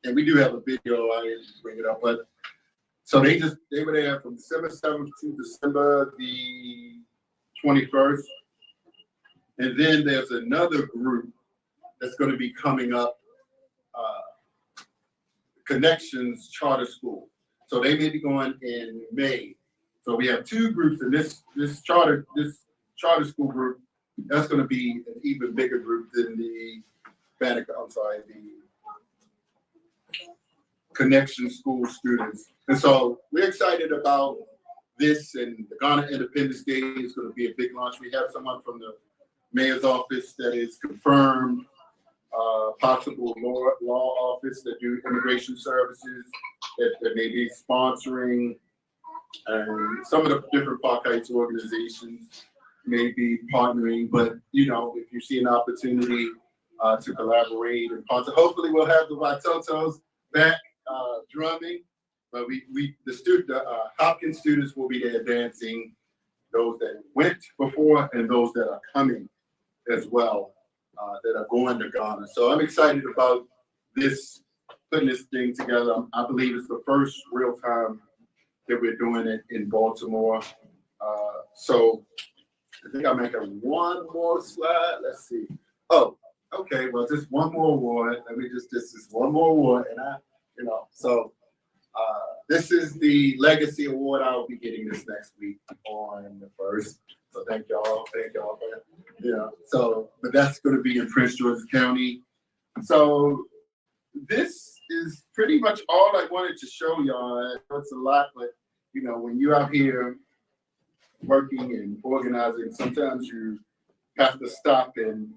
and we do have a video. I didn't bring it up, but so they were there from December 7th to December the 21st, and then there's another group that's going to be coming up, Connections Charter School. So they may be going in May. So we have two groups in this charter school group. That's going to be an even bigger group than the Connection School students. And so we're excited about this, and the Ghana Independence Day is going to be a big launch. We have someone from the mayor's office that is confirmed, possible law office that do immigration services that may be sponsoring, and some of the different Park Heights organizations may be partnering. But if you see an opportunity to collaborate and sponsor, hopefully we'll have the Watotos back drumming. But the Hopkins students will be there dancing, those that went before and those that are coming as well, that are going to Ghana. So I'm excited about putting this thing together. I believe it's the first real time that we're doing it in Baltimore. So I think I'm making one more slide. Let's see. Oh, okay. Well, just one more award. This is one more award, and so this is the Legacy Award. I'll be getting this next week on the 1st. So thank y'all for that. So, but that's going to be in Prince George's County. So this is pretty much all I wanted to show y'all. It's a lot, but when you're out here working and organizing, sometimes you have to stop and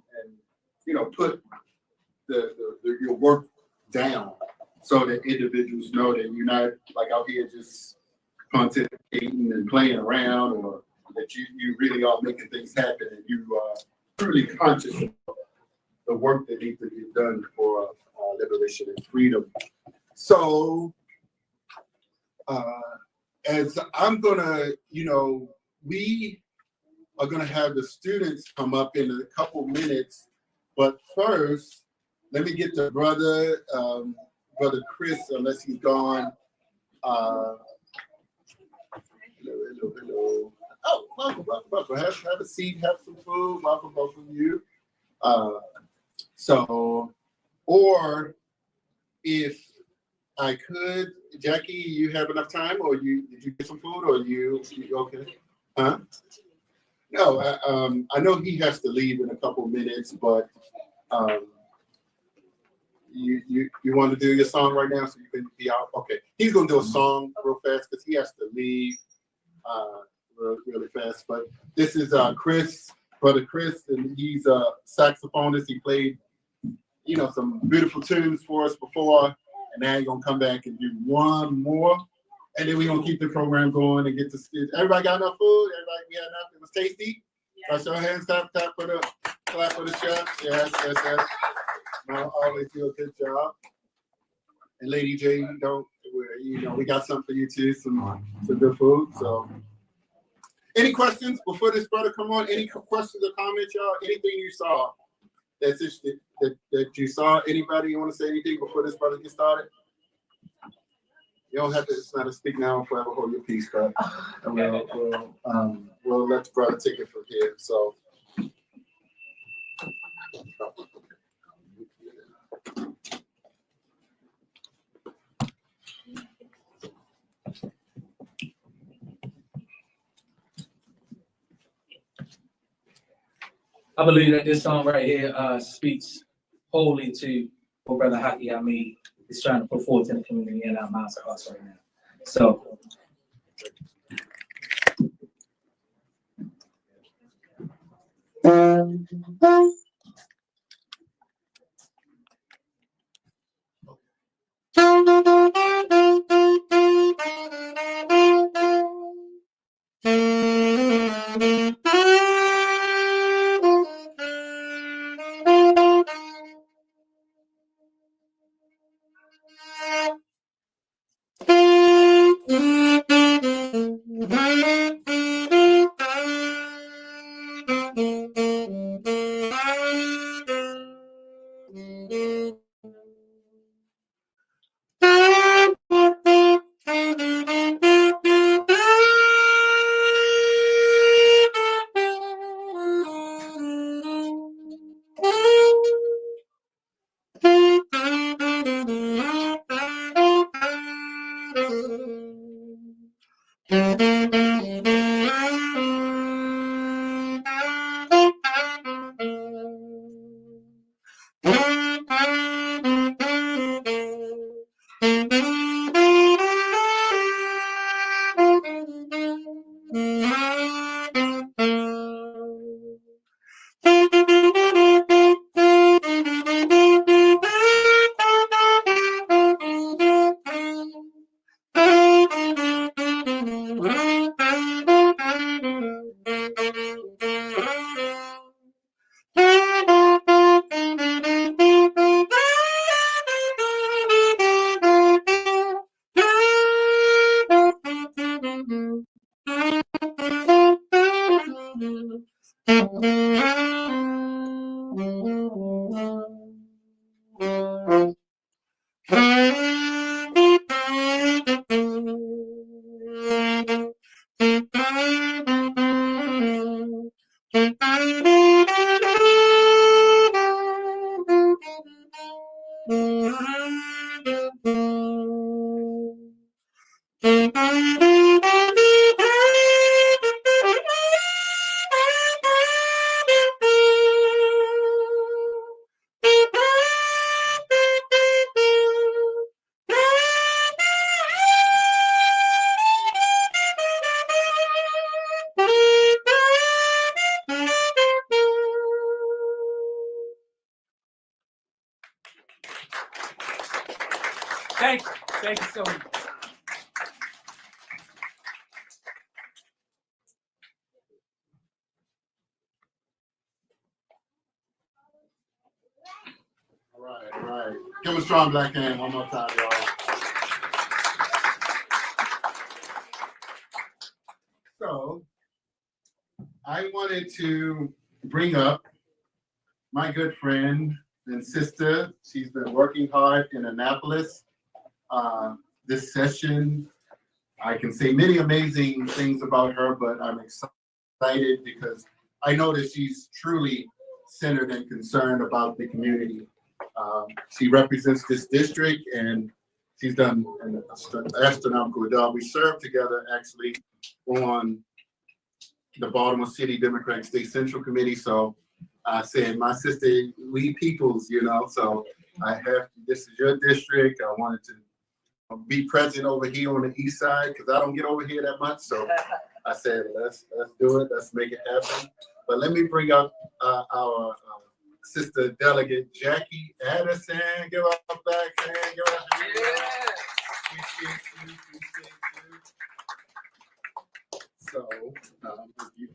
put your work down, so that individuals know that you're not like out here just pontificating and playing around, or that you really are making things happen, and you are truly conscious of the work that needs to be done for liberation and freedom. So as I'm gonna, we are gonna have the students come up in a couple minutes, but first, let me get to Brother Chris, unless he's gone. Hello. Oh, welcome. Have a seat, have some food. Welcome, both of you. Or if I could, Jackie, you have enough time, or did you get some food, or you okay? Huh? No, I know he has to leave in a couple minutes, but you want to do your song right now so you can be out? Okay, he's gonna do a song real fast because he has to leave really fast. But this is Brother Chris, and he's a saxophonist. He played some beautiful tunes for us before, and now he's gonna come back and do one more, and then we're gonna keep the program going and get to everybody got enough food. Everybody, we had enough. It was tasty. Clap your hands, clap for the chef. Yes. No, always do a good job. And Lady J, we got something for you too, some good food. So, any questions before this brother come on? Any questions or comments, y'all? Anything you saw that you saw? Anybody you want to say anything before this brother get started? You don't have to. It's not a speak now and forever hold your peace, but we'll let the brother take it from here. So. I believe that this song right here speaks wholly to what Brother Haki Ammi is trying to put forth in the community and our minds and hearts right now. So. Thank you so much. All right. Give him a strong black hand one more time, y'all. So, I wanted to bring up my good friend and sister. She's been working hard in Annapolis. This session, I can say many amazing things about her, but I'm excited because I know that she's truly centered and concerned about the community. She represents this district, and she's done an astronomical job. We served together actually on the Baltimore City Democratic State Central Committee. So I said, my sister, we peoples, so this is your district. I wanted to be present over here on the east side because I don't get over here that much. So I said, let's do it. Let's make it happen. But let me bring up our sister delegate, Jackie Addison. Give her a back hand. Give her a hand. Appreciate you. So,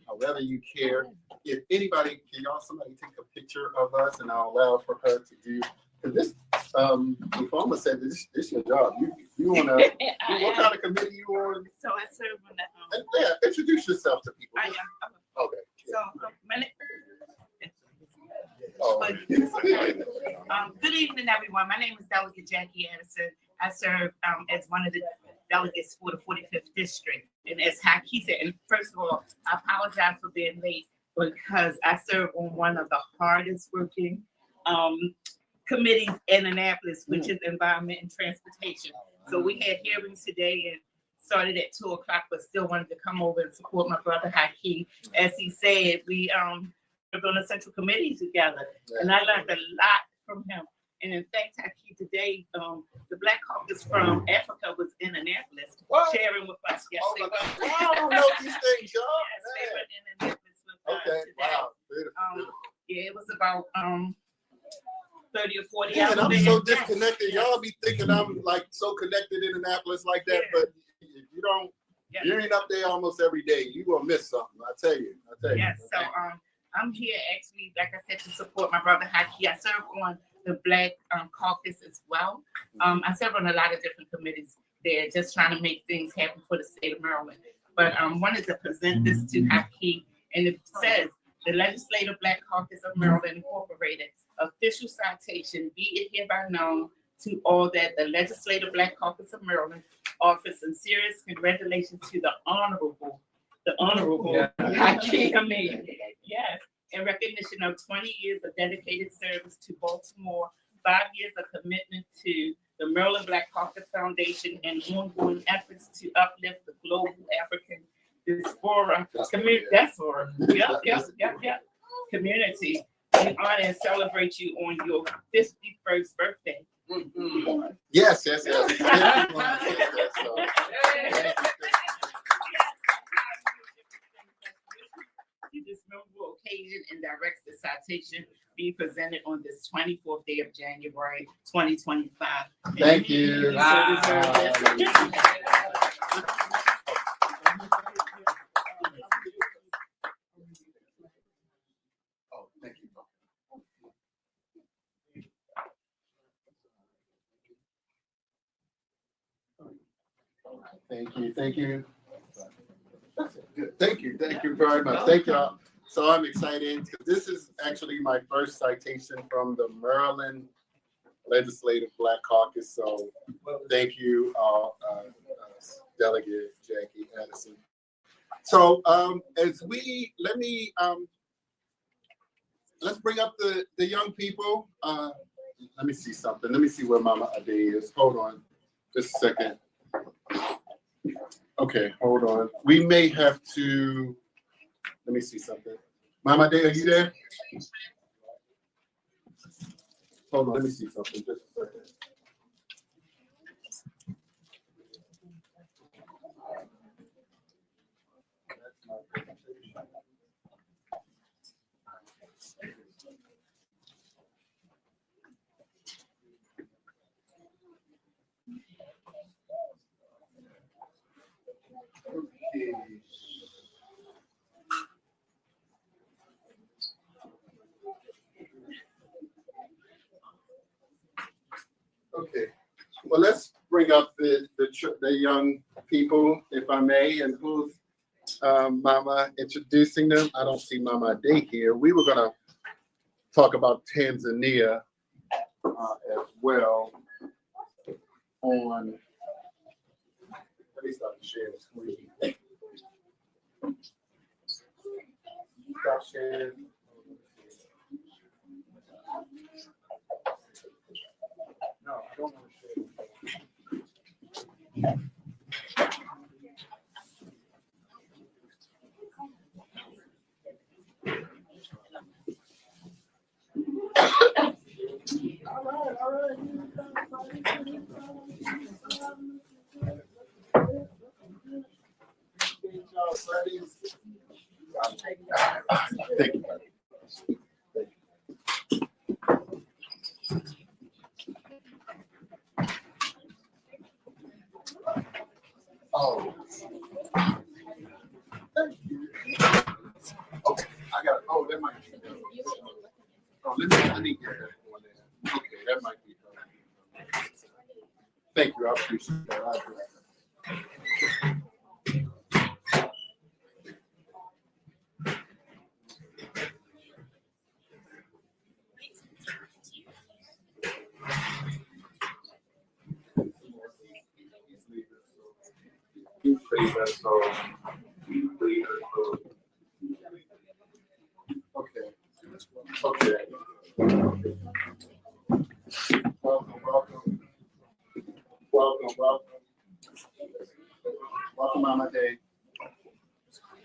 however you care, if anybody, can y'all somebody take a picture of us and I'll allow for her to do, because this, Informa said this your job. You on a, what kind of committee you on? So I serve on the, Yeah, introduce yourself to people. I am. Okay. So, my name. Oh. Good evening, everyone. My name is Delegate Jackie Addison. I serve as one of the delegates for the 45th district. And as Haki said, and first of all, I apologize for being late because I serve on one of the hardest working committees in Annapolis, which is environment and transportation. So we had hearings today and started at 2 o'clock, but still wanted to come over and support my brother Haki. As he said, we worked on a central committee together, and I learned a lot from him. And in fact, Haki, today, the Black Caucus from Africa was in Annapolis sharing with us. Yes, they were. I don't know these things, y'all. Yes, they were in Annapolis with us Okay, today. wow. Beautiful. Yeah, it was about 30 or 40 Yeah, and I'm hours. so disconnected. Y'all be thinking I'm like so connected in Annapolis like that, Yeah. but if you don't, you ain't up there almost every day. You gonna miss something. I tell you. Yes, so I'm here actually, like I said, to support my brother Haki. I serve on the Black Caucus as well. I serve on a lot of different committees there, just trying to make things happen for the state of Maryland. But wanted to present this to Haki, and it says, the Legislative Black Caucus of Maryland Incorporated, official citation, be it hereby known to all that the Legislative Black Caucus of Maryland offers sincere congratulations to the Honorable Haki Ammi. Yes, in recognition of 20 years of dedicated service to Baltimore, 5 years of commitment to the Maryland Black Caucus Foundation, and ongoing efforts to uplift the global African diaspora community. Community. We honor and celebrate you on your 51st birthday. Yes. So, this memorable occasion and directs the citation being presented on this 24th day of January 2025. Thank you. Oh, thank you. Thank you. Thank you very much. Thank y'all. So I'm excited because this is actually my first citation from the Maryland Legislative Black Caucus. So thank you, Delegate Jackie Addison. So let's bring up the young people. Let me see something. Let me see where Mama Ade is. Hold on, just a second. Okay, hold on. We may have to. Let me see something. Mama Ade, are you there? Hold on. Let me see something. Just a second. Okay. Well, let's bring up the young people, if I may, and who's Mama introducing them. I don't see Mama Ade here. We were gonna talk about Tanzania as well. Let me start sharing the screen. Stop sharing. No, I don't want to share. All right. Thank you. Oh. Thank you. Okay, I got. Oh, Let me get that one there. Okay, that might be her. Thank you, I appreciate that. Okay. Okay. Welcome, welcome. Welcome, welcome. Welcome, Mama Day.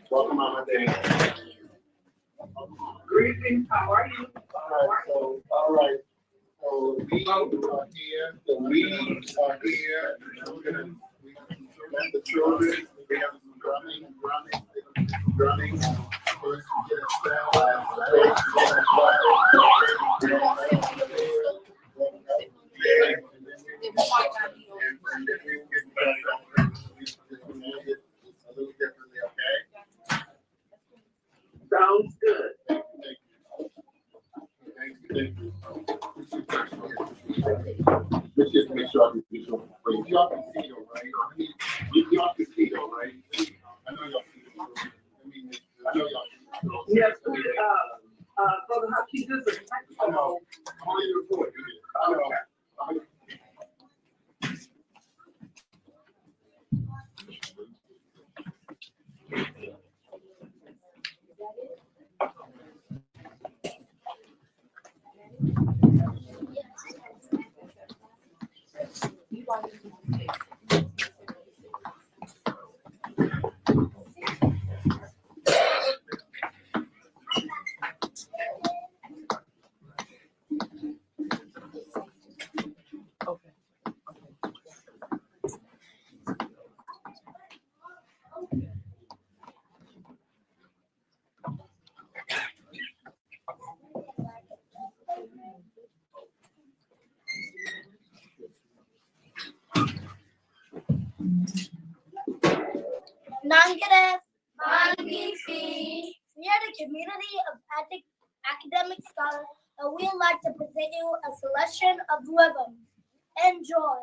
Welcome, Mama Day. Greetings, how are you? All right. So we are here. The leads are here. We're gonna let the children. We have some drumming. First, we get a Sounds good. Thank you. Let's just make sure I can do something. Y'all can see though, right? Y'all can see though, right? I know y'all see though. I know y'all see though. Yes, Brother Haki, this is. I know. I'm on your report. I know. Negative. We are the community of academic scholars, and we would like to present you a selection of rhythms. Enjoy.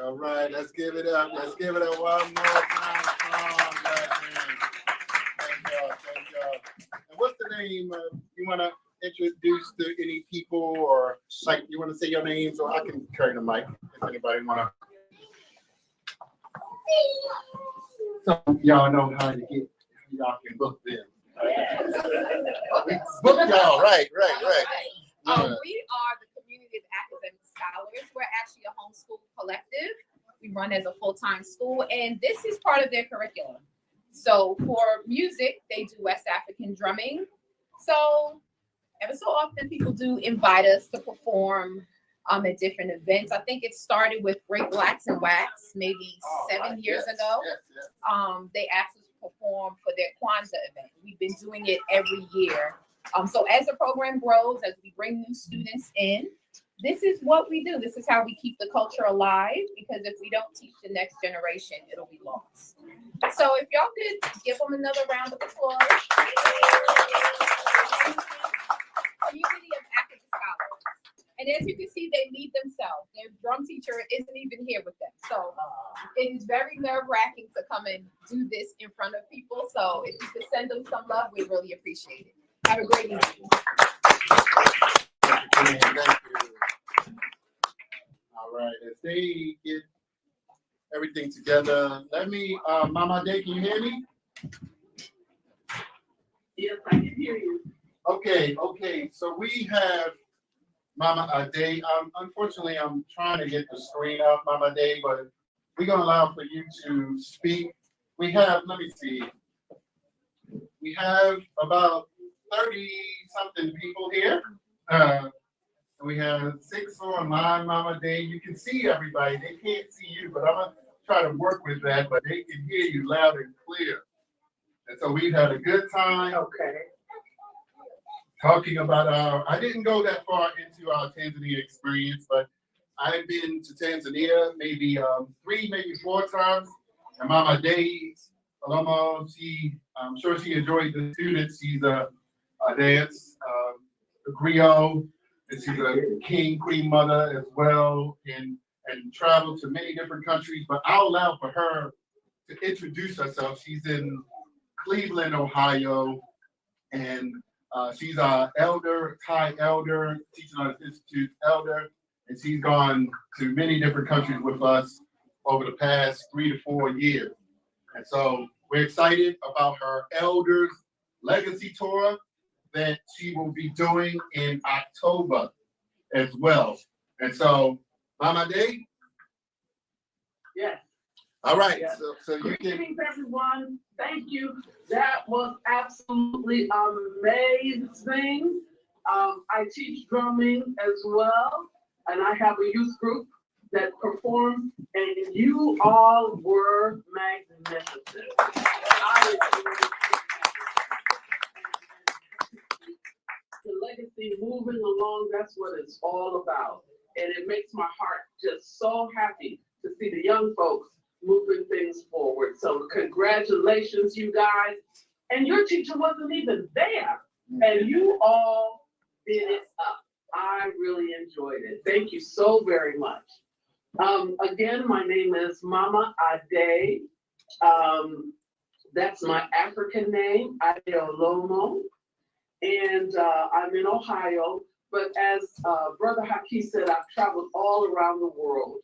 All right. Let's give it up. Let's give it up one more time. Thank y'all. And what's the name? You want to introduce to any people, or like you want to say your name so I can carry the mic if anybody want to. So y'all know how to get. Y'all can book them. Book y'all. Right. We are the Community of Academic Scholars. We're actually a homeschool collective. We run as a full-time school, and this is part of their curriculum. So for music, they do West African drumming. So ever so often, people do invite us to perform at different events. I think it started with Great Blacks and Wax maybe 7 years ago. Yes. They asked us to perform for their Kwanzaa event. We've been doing it every year. So as the program grows, as we bring new students in, this is what we do. This is how we keep the culture alive, because if we don't teach the next generation, it'll be lost. So if y'all could give them another round of applause. Community of Academic Scholars. And as you can see, they lead themselves. Their drum teacher isn't even here with them. So it is very nerve-wracking to come and do this in front of people. So if you could send them some love, we'd really appreciate it. Have a great evening. Thank you. All right, as they get everything together, let me, Mama Day, can you hear me? Yes, I can hear you. Okay, so we have Mama Day. Unfortunately, I'm trying to get the screen up, Mama Day, but we're gonna allow for you to speak. We have, let me see, we have about 30-something people here. We have 6 online, Mama Day. You can see everybody. They can't see you, but I'm gonna try to work with that, but they can hear you loud and clear. And so we've had a good time. Okay. Talking about I didn't go that far into our Tanzania experience, but I've been to Tanzania maybe 3, maybe 4 times. And Mama Day, Paloma, I'm sure she enjoyed the students. She's a dance, a griot, and she's a king, queen mother as well, and traveled to many different countries. But I'll allow for her to introduce herself. She's in Cleveland, Ohio, and she's our elder, Thai elder, teaching Artist Institute elder, and she's gone to many different countries with us over the past 3 to 4 years. And so we're excited about her Elders Legacy Tour that she will be doing in October as well. And so, Mama Day? Yes. All right, Yes. so you can. Greetings, everyone. Thank you. That was absolutely amazing. I teach drumming as well, and I have a youth group that performs, and you all were magnificent. The legacy moving along, that's what it's all about. And it makes my heart just so happy to see the young folks moving things forward. So congratulations, you guys. And your teacher wasn't even there. And you all did it up. I really enjoyed it. Thank you so very much. Again, my name is Mama Ade. That's my African name, Adeolomo. And I'm in Ohio. But as Brother Haki said, I've traveled all around the world.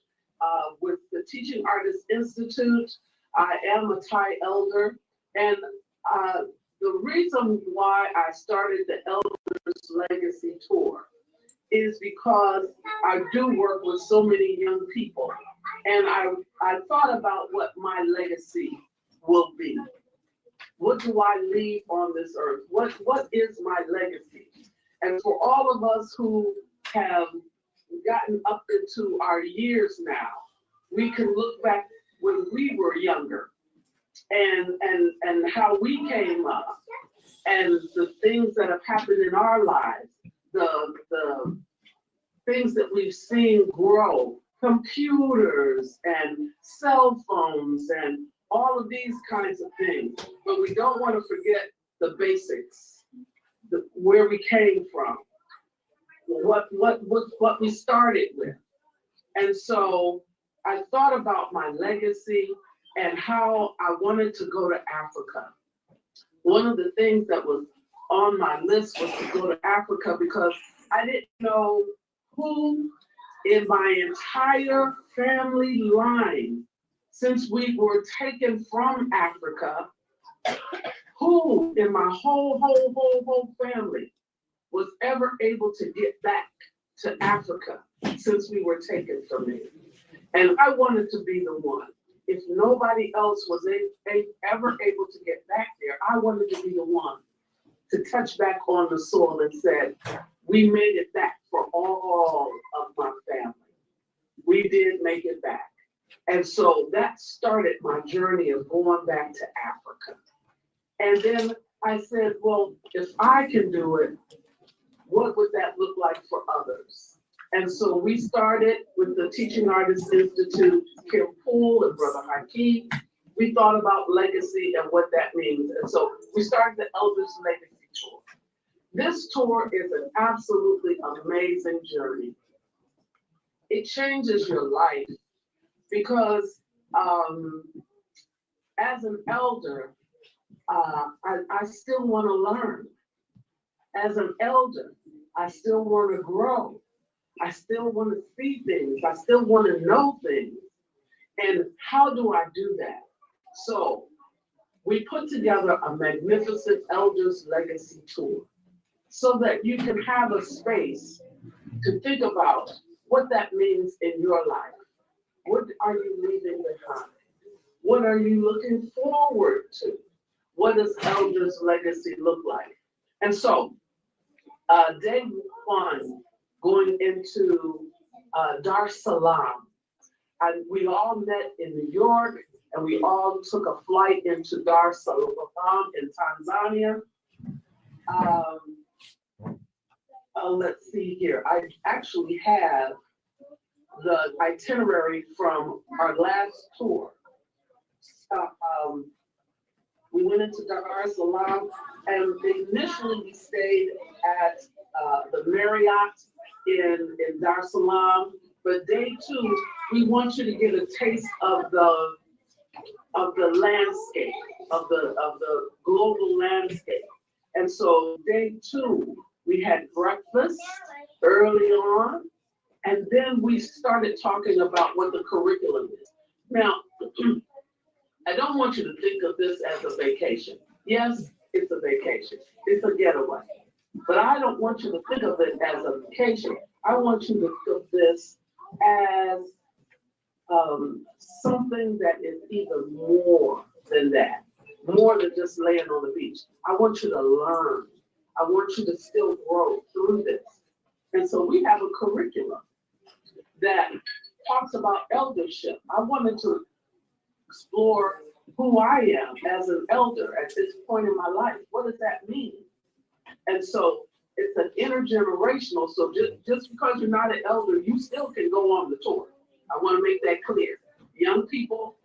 With the Teaching Artists Institute, I am a Thai elder. And the reason why I started the Elders Legacy Tour is because I do work with so many young people. And I thought about what my legacy will be. What do I leave on this earth? What is my legacy? And for all of us who have gotten up into our years now, we can look back when we were younger and how we came up and the things that have happened in our lives, the things that we've seen grow, computers and cell phones and all of these kinds of things. But we don't want to forget the basics, where we came from, what we started with. And so I thought about my legacy and how I wanted to go to Africa. One of the things that was on my list was to go to Africa because I didn't know who in my entire family line, since we were taken from Africa, who in my whole family was ever able to get back to Africa since we were taken from it. And I wanted to be the one. If nobody else was ever able to get back there, I wanted to be the one to touch back on the soil and said, we made it back for all of my family. We did make it back. And so that started my journey of going back to Africa. And then I said, well, if I can do it, what would that look like for others? And so we started with the Teaching Artists Institute, Kim Poole and Brother Haki. We thought about legacy and what that means. And so we started the Elders Legacy Tour. This tour is an absolutely amazing journey. It changes your life because as an elder, I still want to learn. As an elder, I still want to grow. I still want to see things. I still want to know things. And how do I do that? So we put together a magnificent Elders Legacy Tour so that you can have a space to think about what that means in your life. What are you leaving behind? What are you looking forward to? What does Elders Legacy look like? And so, day one, going into Dar es Salaam, and we all met in New York, and we all took a flight into Dar es Salaam in Tanzania. Let's see here. I actually have the itinerary from our last tour. We went into Dar es Salaam, and initially we stayed at the Marriott in Dar es Salaam. But day two, we want you to get a taste of the landscape, of the global landscape. And so day two, we had breakfast early on, and then we started talking about what the curriculum is. Now, I don't want you to think of this as a vacation. Yes, it's a vacation. It's a getaway. But I don't want you to think of it as a vacation. I want you to think of this as something that is even more than that, more than just laying on the beach. I want you to learn. I want you to still grow through this. And so we have a curriculum that talks about eldership. I wanted to explore who I am as an elder at this point in my life. What does that mean? And so it's an intergenerational. So just because you're not an elder, you still can go on the tour. I want to make that clear. Young people,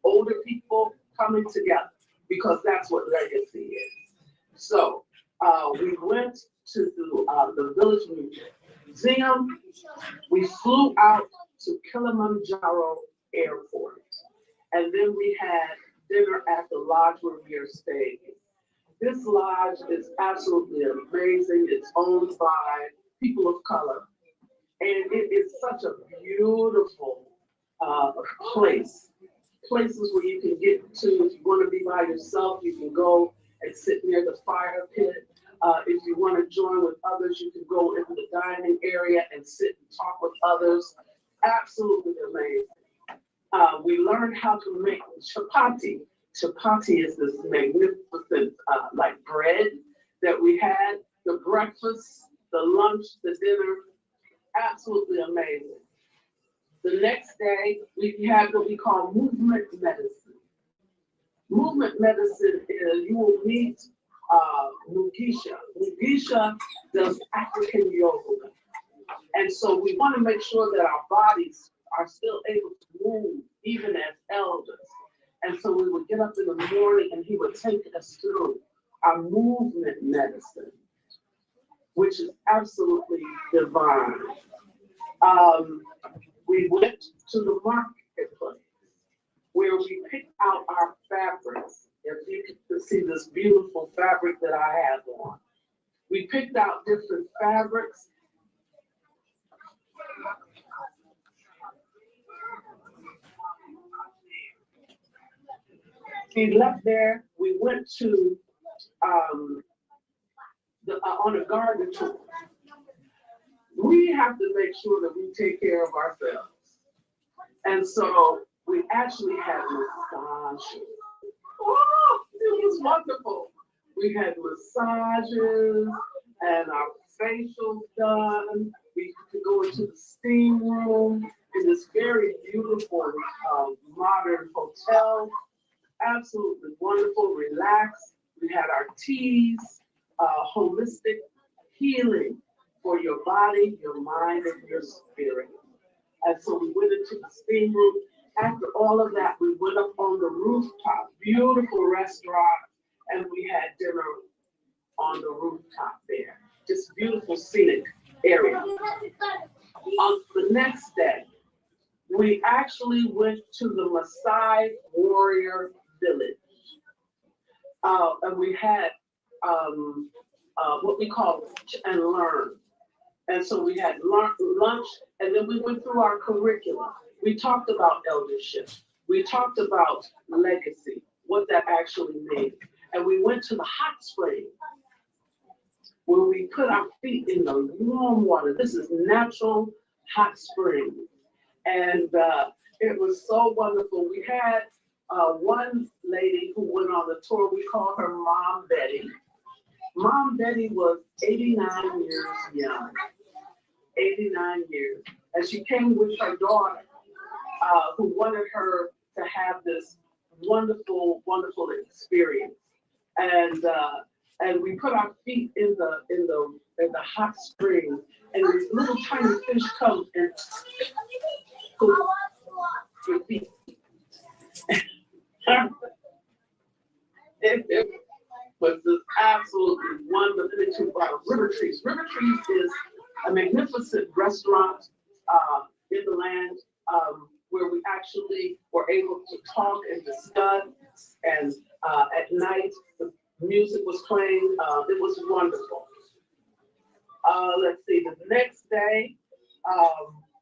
older people coming together, because that's what legacy is. So we went to the Village Museum. We flew out to Kilimanjaro Airport. And then we had dinner at the lodge where we are staying. This lodge is absolutely amazing. It's owned by people of color. And it is such a beautiful place. Places where you can get to, if you want to be by yourself, you can go and sit near the fire pit. If you want to join with others, you can go into the dining area and sit and talk with others. Absolutely amazing. We learned how to make chapati. Chapati is this magnificent like bread that we had. The breakfast, the lunch, the dinner, absolutely amazing. The next day, we have what we call movement medicine. Movement medicine is, you will meet Mugisha. Mugisha does African yoga. And so we want to make sure that our bodies are still able to move, even as elders. And so we would get up in the morning and he would take us through our movement medicine, which is absolutely divine. We went to the marketplace where we picked out our fabrics. If you can see this beautiful fabric that I have on. We picked out different fabrics. We left there, we went to on a garden tour. We have to make sure that we take care of ourselves. And so we actually had massages. Oh, it was wonderful. We had massages and our facials done. We could go into the steam room in this very beautiful modern hotel. Absolutely wonderful, relaxed. We had our teas, holistic healing for your body, your mind, and your spirit. And so we went into the steam room. After all of that, we went up on the rooftop, beautiful restaurant, and we had dinner on the rooftop there. Just beautiful scenic area. On the next day, we actually went to the Maasai warrior village. And we had what we call teach and learn. And so we had lunch, and then we went through our curriculum. We talked about eldership. We talked about legacy, what that actually means. And we went to the hot spring where we put our feet in the warm water. This is natural hot spring. And it was so wonderful. We had one lady who went on the tour. We call her Mom Betty. Mom Betty was 89 years young, 89 years. And she came with her daughter, who wanted her to have this wonderful, wonderful experience. And we put our feet in the hot spring, and these little tiny fish come and poop your feet. It was just absolutely wonderful. River Trees. River Trees is a magnificent restaurant in the land where we actually were able to talk and discuss. And at night, the music was playing. It was wonderful. Let's see, the next day,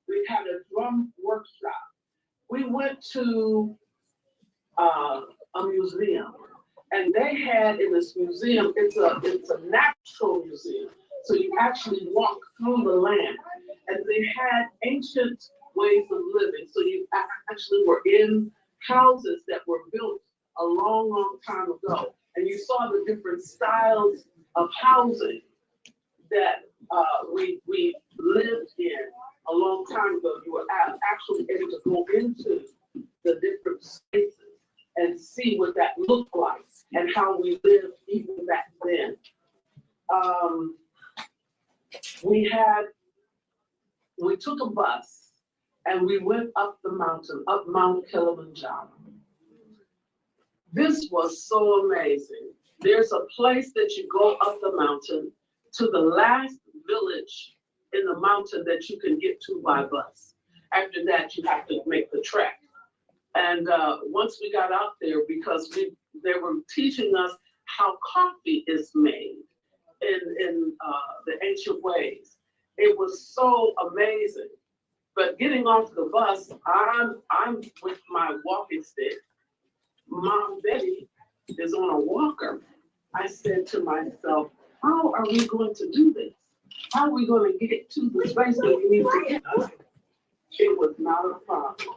we had a drum workshop. We went to a museum, and they had in this museum, it's a natural museum. So you actually walk through the land, and they had ancient ways of living. So you actually were in houses that were built a long, long time ago. And you saw the different styles of housing that we lived in a long time ago. You were actually able to go into the different spaces and see what that looked like and how we lived even back then. We took a bus and we went up the mountain, up Mount Kilimanjaro. This was so amazing. There's a place that you go up the mountain to the last village in the mountain that you can get to by bus. After that, you have to make the trek. And once we got out there, because they were teaching us how coffee is made in the ancient ways. It was so amazing. But getting off the bus, I'm with my walking stick. Mom Betty is on a walker. I said to myself, how are we going to do this? How are we going to get to the space that we need to get to? It was not a problem.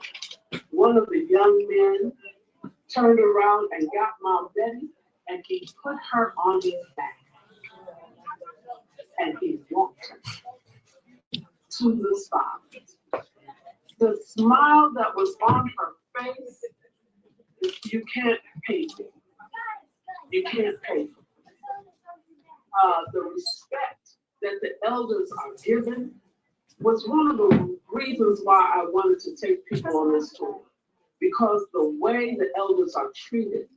One of the young men turned around and got Mom Betty, and he put her on his back. And he walked her to the spot. The smile that was on her face, you can't paint it. You can't paint it. The respect that the elders are given was one of the reasons why I wanted to take people on this tour. Because the way the elders are treated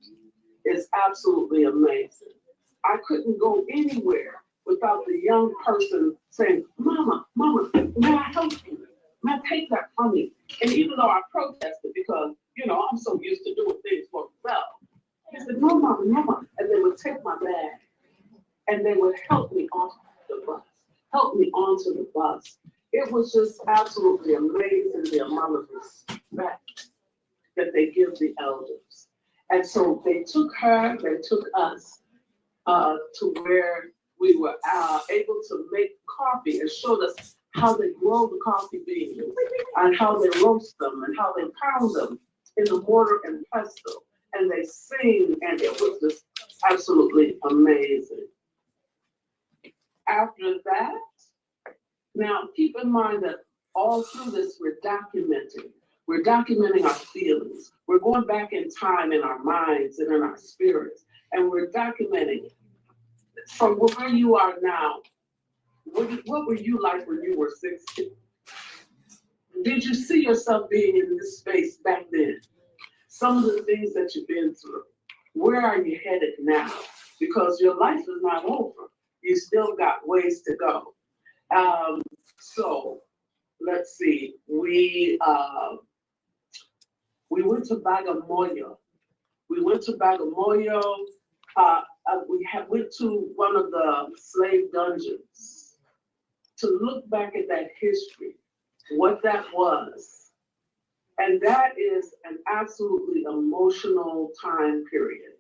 is absolutely amazing. I couldn't go anywhere without the young person saying, Mama, may I help you? May I take that from you? And even though I protested because, I'm so used to doing things for myself, they said, no, Mama. And they would take my bag and they would help me off the bus, help me onto the bus. It was just absolutely amazing the amount of respect that they give the elders. And so they took us to where we were able to make coffee and showed us how they grow the coffee beans and how they roast them and how they pound them in the mortar and pestle. And they sing, and it was just absolutely amazing. After that, now keep in mind that all through this we're documenting. We're documenting our feelings. We're going back in time in our minds and in our spirits, and we're documenting from where you are now. What were you like when you were 16? Did you see yourself being in this space back then? Some of the things that you've been through. Where are you headed now? Because your life is not over. You still got ways to go. So let's see. We went to Bagamoyo. We went to we went to one of the slave dungeons to look back at that history, what that was. And that is an absolutely emotional time period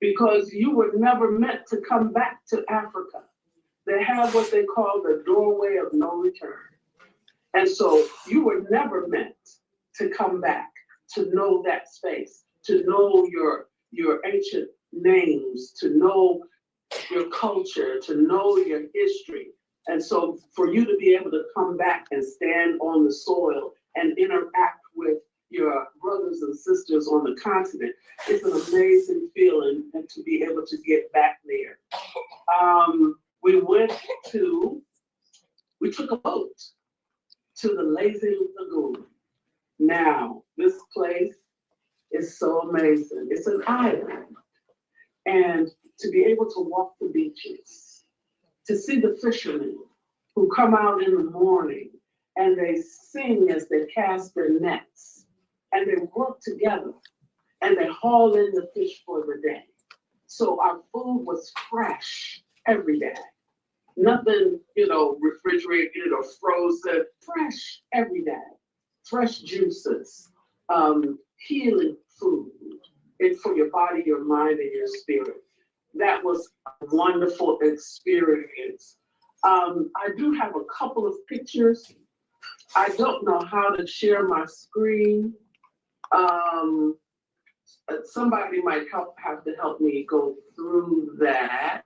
because you were never meant to come back to Africa. They have what they call the doorway of no return. And so you were never meant to come back, to know that space, to know your ancient names, to know your culture, to know your history. And so for you to be able to come back and stand on the soil and interact with your brothers and sisters on the continent, it's an amazing feeling and to be able to get back there. We took a boat to the Lazy Lagoon. Now, this place is so amazing. It's an island. And to be able to walk the beaches, to see the fishermen who come out in the morning and they sing as they cast their nets and they work together and they haul in the fish for the day. So our food was fresh every day. Nothing, refrigerated or frozen, fresh every day. Fresh juices, healing food. It's for your body, your mind, and your spirit. That was a wonderful experience. I do have a couple of pictures. I don't know how to share my screen. Somebody might have to help me go through that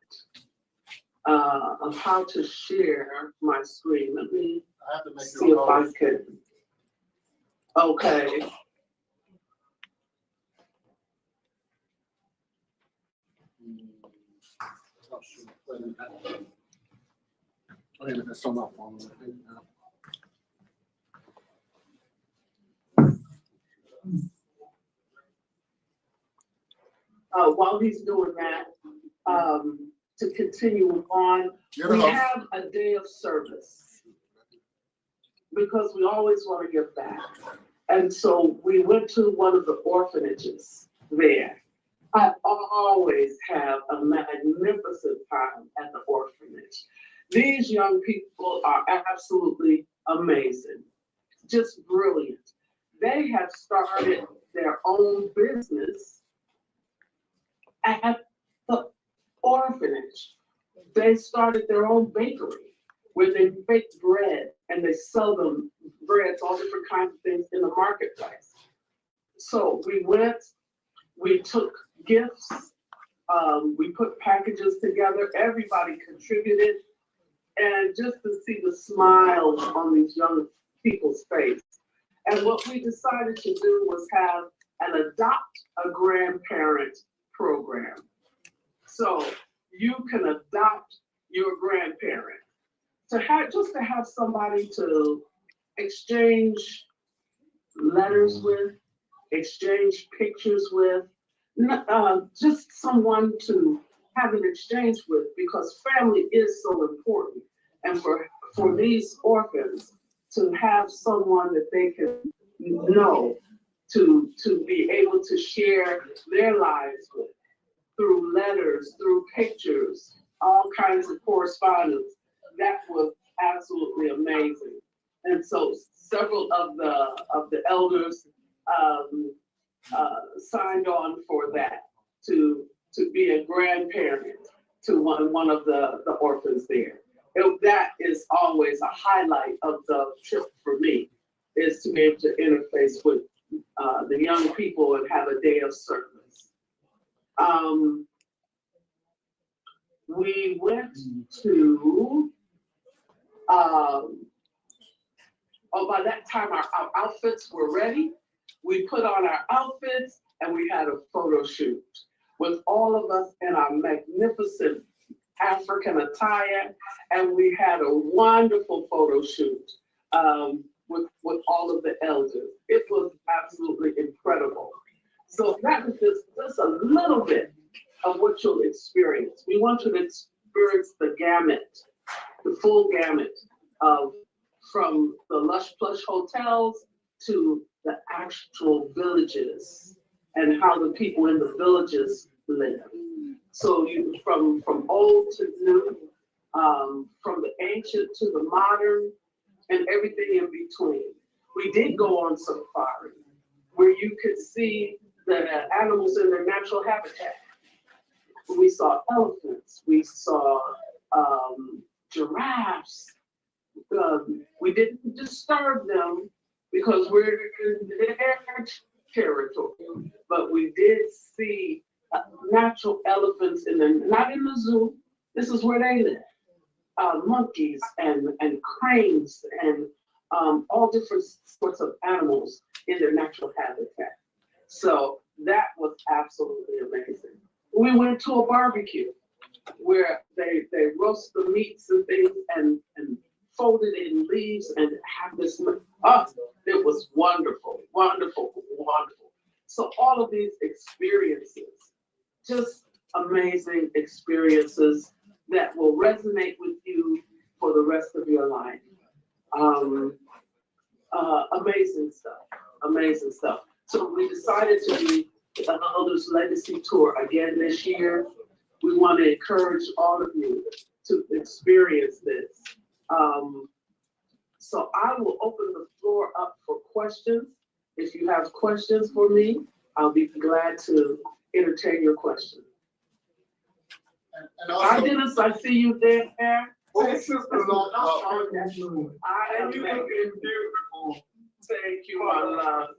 of how to share my screen. Let me see if I can. Okay. That's on my phone. While he's doing that, to continue on, we have a day of service because we always want to give back. And so we went to one of the orphanages there. I always have a magnificent time at the orphanage. These young people are absolutely amazing, just brilliant. They have started their own business at the orphanage. They started their own bakery where they bake bread and they sell them breads, all different kinds of things in the marketplace. So we went, we took gifts, we put packages together, everybody contributed, and just to see the smiles on these young people's face. And what we decided to do was have an adopt a grandparent program. So you can adopt your grandparent to have somebody to exchange letters with, exchange pictures with, just someone to have an exchange with, because family is so important. And for these orphans to have someone that they can know, to be able to share their lives with through letters, through pictures, all kinds of correspondence, that was absolutely amazing. And so several of the elders signed on for that, to be a grandparent to one of the orphans there. That is always a highlight of the trip for me, is to be able to interface with the young people and have a day of service. We went to, by that time our outfits were ready. We put on our outfits and we had a photo shoot with all of us in our magnificent African attire, and we had a wonderful photo shoot with all of the elders. It was absolutely incredible. So that was just a little bit of what you'll experience. We want you to experience the gamut, the full gamut of from the lush plush hotels to the actual villages and how the people in the villages live. So you from old to new, from the ancient to the modern and everything in between. We did go on safari where you could see the animals in their natural habitat. We saw elephants, we saw giraffes. We didn't disturb them because we're in their territory, but we did see natural elephants not in the zoo. This is where they live. Monkeys and cranes and all different sorts of animals in their natural habitat. So that was absolutely amazing. We went to a barbecue where they roast the meats and things and fold it in leaves and have this. It was wonderful, wonderful, wonderful. So all of these experiences, just amazing experiences that will resonate with you for the rest of your life. Amazing stuff, amazing stuff. So we decided to do the Elders Legacy Tour again this year. We want to encourage all of you to experience this. So I will open the floor up for questions. If you have questions for me, I'll be glad to entertain your questions. And also, Hi, Dennis, I see you there. oh, sisters on, I am looking beautiful. Thank you, my love.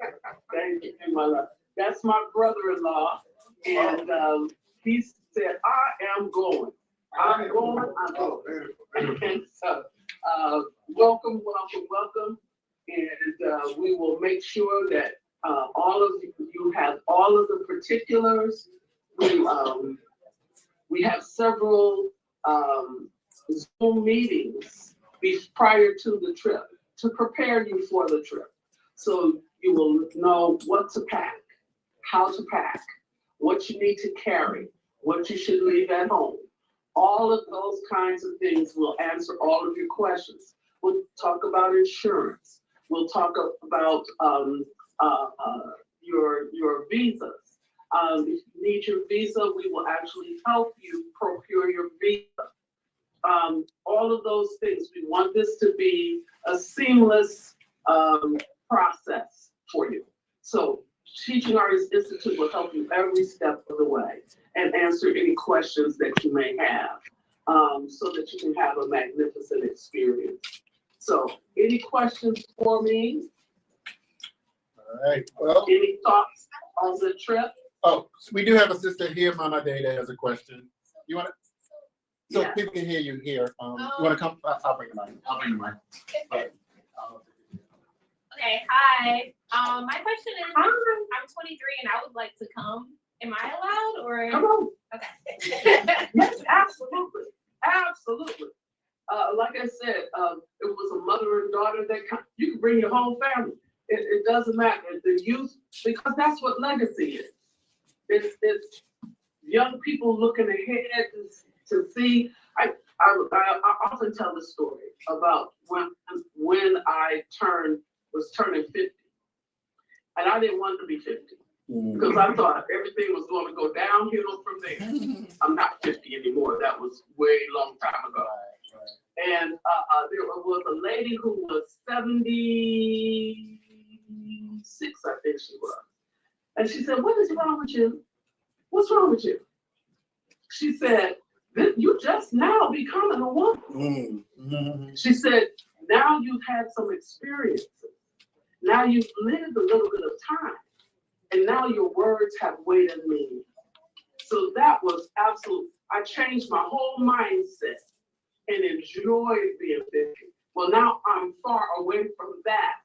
Thank you, my love. That's my brother-in-law, and he said, I am going. I'm going, I'm going. And so, welcome, welcome, welcome. And we will make sure that all of you have all of the particulars. We have several Zoom meetings prior to the trip to prepare you for the trip. So you will know what to pack, how to pack, what you need to carry, what you should leave at home. All of those kinds of things will answer all of your questions. We'll talk about insurance. We'll talk about your visas. If you need your visa, we will actually help you procure your visa. All of those things. We want this to be a seamless process for you. So Teaching Artists Institute will help you every step of the way and answer any questions that you may have, so that you can have a magnificent experience. So any questions for me? all right. Well, Any thoughts on the trip? oh, so we do have a sister here, Mama Day, that has a question. You want to? So Yeah. people can hear you here. You want to come? I'll bring the mic. I'll bring the mic. But, Okay, hi. My question is, I'm 23 and I would like to come. Am I allowed or? Come on. Okay. Yes, absolutely. Absolutely. Like I said, it was a mother and daughter you can bring your whole family. It doesn't matter. The youth, because that's what legacy is. It's young people looking ahead to see. I often tell the story about when I was turning 50. And I didn't want to be 50 because I thought everything was going to go downhill from there. I'm not 50 anymore. That was way long time ago. And there was a lady who was 76, I think she was. And she said, "What is wrong with you? What's wrong with you?" She said, "You just now becoming a woman." She said, "Now you've had some experiences. Now you've lived a little bit of time. And now your words have weight and meaning." So that was absolute. I changed my whole mindset and enjoyed being 50. Well, now I'm far away from that.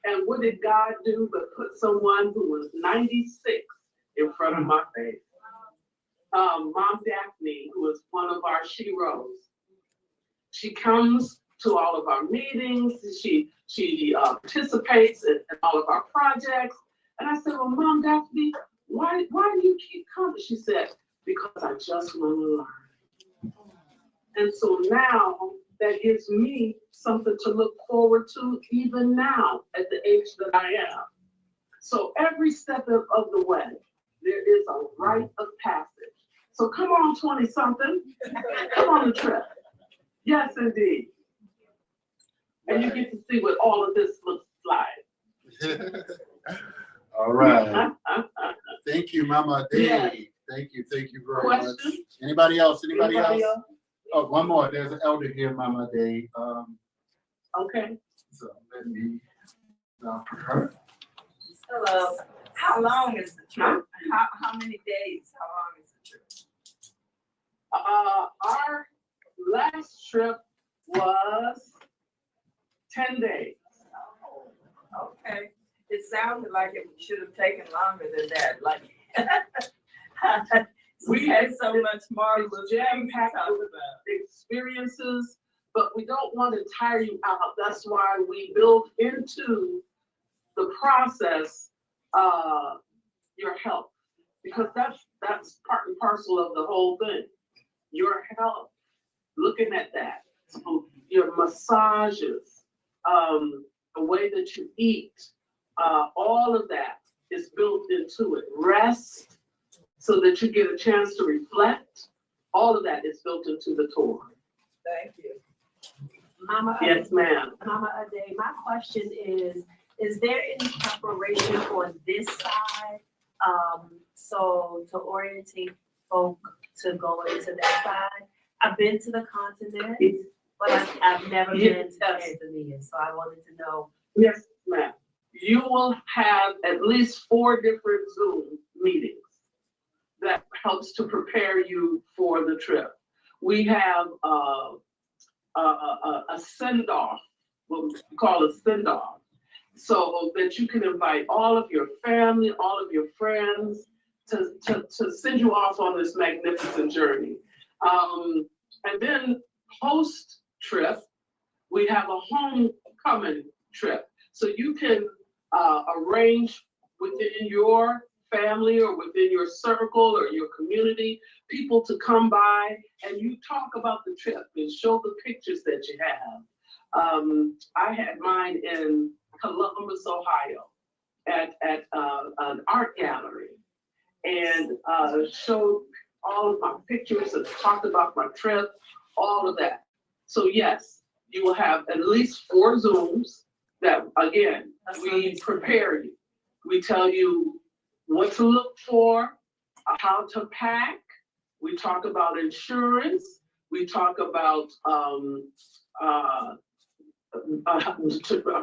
And what did God do but put someone who was 96 in front of my face? Mom Daphne, who is one of our sheroes. She comes to all of our meetings. She participates in all of our projects. And I said, "Well, Mom Daphne, why do you keep coming?" She said, "Because I just want to learn." And so now that gives me something to look forward to even now at the age that I am. So every step of the way, there is a rite of passage. So come on, 20-something, come on the trip. Yes, indeed. And you get to see what all of this looks like. All right. Thank you, Mama Day. Yes. Thank you very much. Questions? Anybody else? Anybody else? else? Oh, one more. There's an elder here, Mama Day. Okay. So let me her. Hello. How long is the trip? How many days? How long is the trip? Our last trip was 10 days. Oh, okay. It sounded like it should have taken longer than that. Like we had so much marvelous things to talk about. Experiences, but we don't want to tire you out. That's why we build into the process your health, because that's part and parcel of the whole thing. Your health, looking at that, so your massages, the way that you eat, all of that is built into it. Rest, so that you get a chance to reflect. All of that is built into the tour. Thank you. Mama, Yes, ma'am. Mama Ade, my question is there any preparation on this side? So to orientate folk to go into that side? I've been to the continent, but I've never been to Tanzania, so I wanted to know. Yes, ma'am. You will have at least 4 different Zoom meetings that helps to prepare you for the trip. We have a send-off, what we call a send-off, so that you can invite all of your family, all of your friends to send you off on this magnificent journey. And then post-trip, we have a homecoming trip. So you can arrange within your family or within your circle or your community, people to come by and you talk about the trip and show the pictures that you have. I had mine in Columbus, Ohio at an art gallery and showed all of my pictures and talked about my trip, all of that. So yes, you will have at least 4 Zooms that, again, we prepare you. We tell you what to look for, how to pack. We talk about insurance. We talk about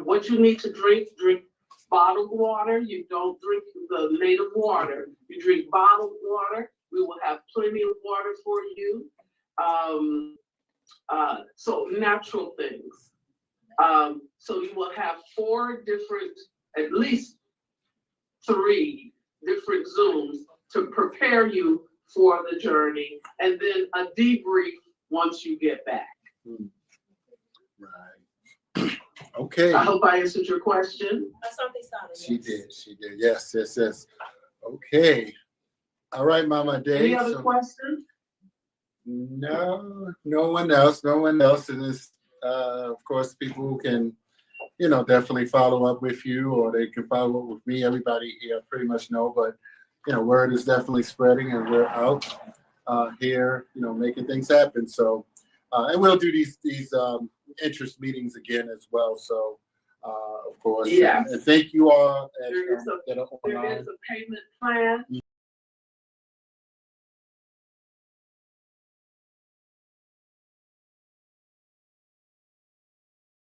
what you need to drink. Drink bottled water. You don't drink the native water. You drink bottled water. We will have plenty of water for you. So natural things. So you will have 4 different, at least 3 different Zooms to prepare you for the journey, and then a debrief once you get back. Right. Okay. I hope I answered your question. She did. Yes. Okay. All right, Mama Day. Any other questions? No one else. And it's, of course, people can, definitely follow up with you, or they can follow up with me. Everybody here pretty much know, but, word is definitely spreading, and we're out here, making things happen. So, and we'll do these interest meetings again as well. So, of course, yes. and thank you all There is a payment plan.